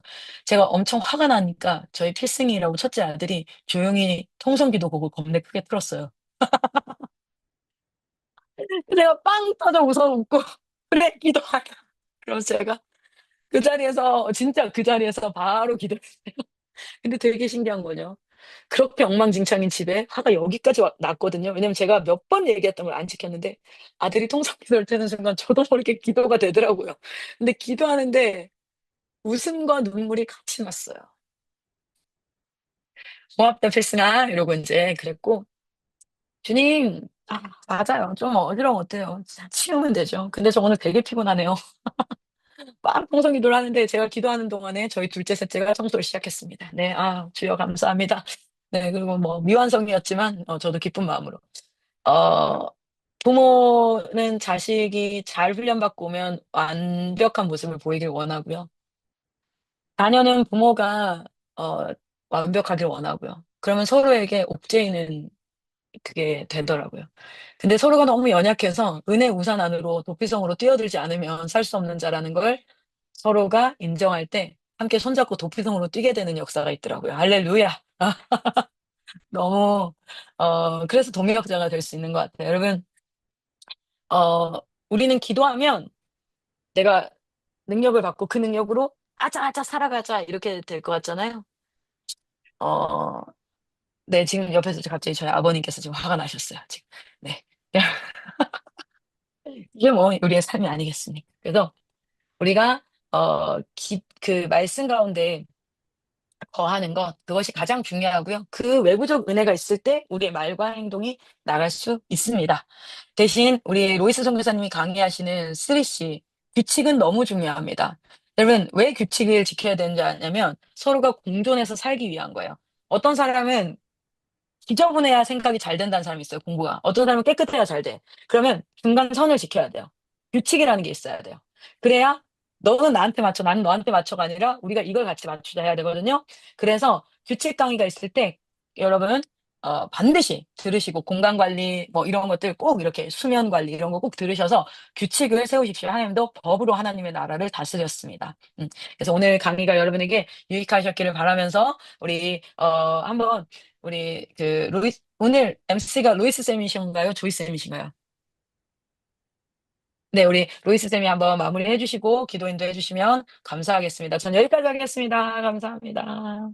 제가 엄청 화가 나니까 저희 필승이라고 첫째 아들이 조용히 통성기도 보고 겁내 크게 틀었어요. 제가 빵 터져 웃어 웃고 그래 기도하자. 그래서 제가 그 자리에서 진짜 그 자리에서 바로 기도했어요. 근데 되게 신기한 거죠. 그렇게 엉망진창인 집에 화가 여기까지 났거든요. 왜냐면 제가 몇 번 얘기했던 걸 안 지켰는데 아들이 통성기도를 트는 순간 저도 모르게 기도가 되더라고요. 근데 기도하는데 웃음과 눈물이 같이 났어요. 고맙다 필승아 이러고 이제 그랬고 주님 맞아요. 좀 어지러우면 어때요? 치우면 되죠. 근데 저 오늘 되게 피곤하네요. 막 통성기도를 하는데 제가 기도하는 동안에 저희 둘째 셋째가 청소를 시작했습니다. 네, 주여 감사합니다. 네, 그리고 뭐 미완성이었지만 저도 기쁜 마음으로. 어, 부모는 자식이 잘 훈련받고 오면 완벽한 모습을 보이길 원하고요. 자녀는 부모가 어, 완벽하길 원하고요. 그러면 서로에게 옥죄이는 그게 되더라고요. 근데 서로가 너무 연약해서 은혜 우산 안으로 도피성으로 뛰어들지 않으면 살 수 없는 자라는 걸 서로가 인정할 때 함께 손잡고 도피성으로 뛰게 되는 역사가 있더라고요. 할렐루야. 너무 그래서 동역자가 될 수 있는 것 같아요. 여러분, 어, 우리는 기도하면 내가 능력을 받고 그 능력으로 아자아자 살아가자 이렇게 될 것 같잖아요. 어, 네, 지금 옆에서 갑자기 저희 아버님께서 지금 화가 나셨어요. 지금. 네. 이게 뭐 우리의 삶이 아니겠습니까? 그래서 우리가 그 말씀 가운데 거하는 것 그것이 가장 중요하고요. 그 외부적 은혜가 있을 때 우리의 말과 행동이 나갈 수 있습니다. 대신 우리 로이스 선교사님이 강의하시는 3C 규칙은 너무 중요합니다. 여러분 왜 규칙을 지켜야 되는지 아냐면 서로가 공존해서 살기 위한 거예요. 어떤 사람은 지저분해야 생각이 잘 된다는 사람이 있어요, 공부가. 어떤 사람은 깨끗해야 잘 돼. 그러면 중간선을 지켜야 돼요. 규칙이라는 게 있어야 돼요. 그래야 너는 나한테 맞춰, 나는 너한테 맞춰가 아니라 우리가 이걸 같이 맞추자 해야 되거든요. 그래서 규칙 강의가 있을 때 여러분, 반드시 들으시고 공간 관리 뭐 이런 것들 꼭 이렇게 수면 관리 이런 거 꼭 들으셔서 규칙을 세우십시오. 하나님도 법으로 하나님의 나라를 다스렸습니다. 그래서 오늘 강의가 여러분에게 유익하셨기를 바라면서 우리, 한번 우리 오늘 MC가 로이스 쌤이신가요? 조이 쌤이신가요? 네, 우리 로이스 쌤이 한번 마무리해 주시고 기도 인도해 주시면 감사하겠습니다. 전 여기까지 하겠습니다. 감사합니다.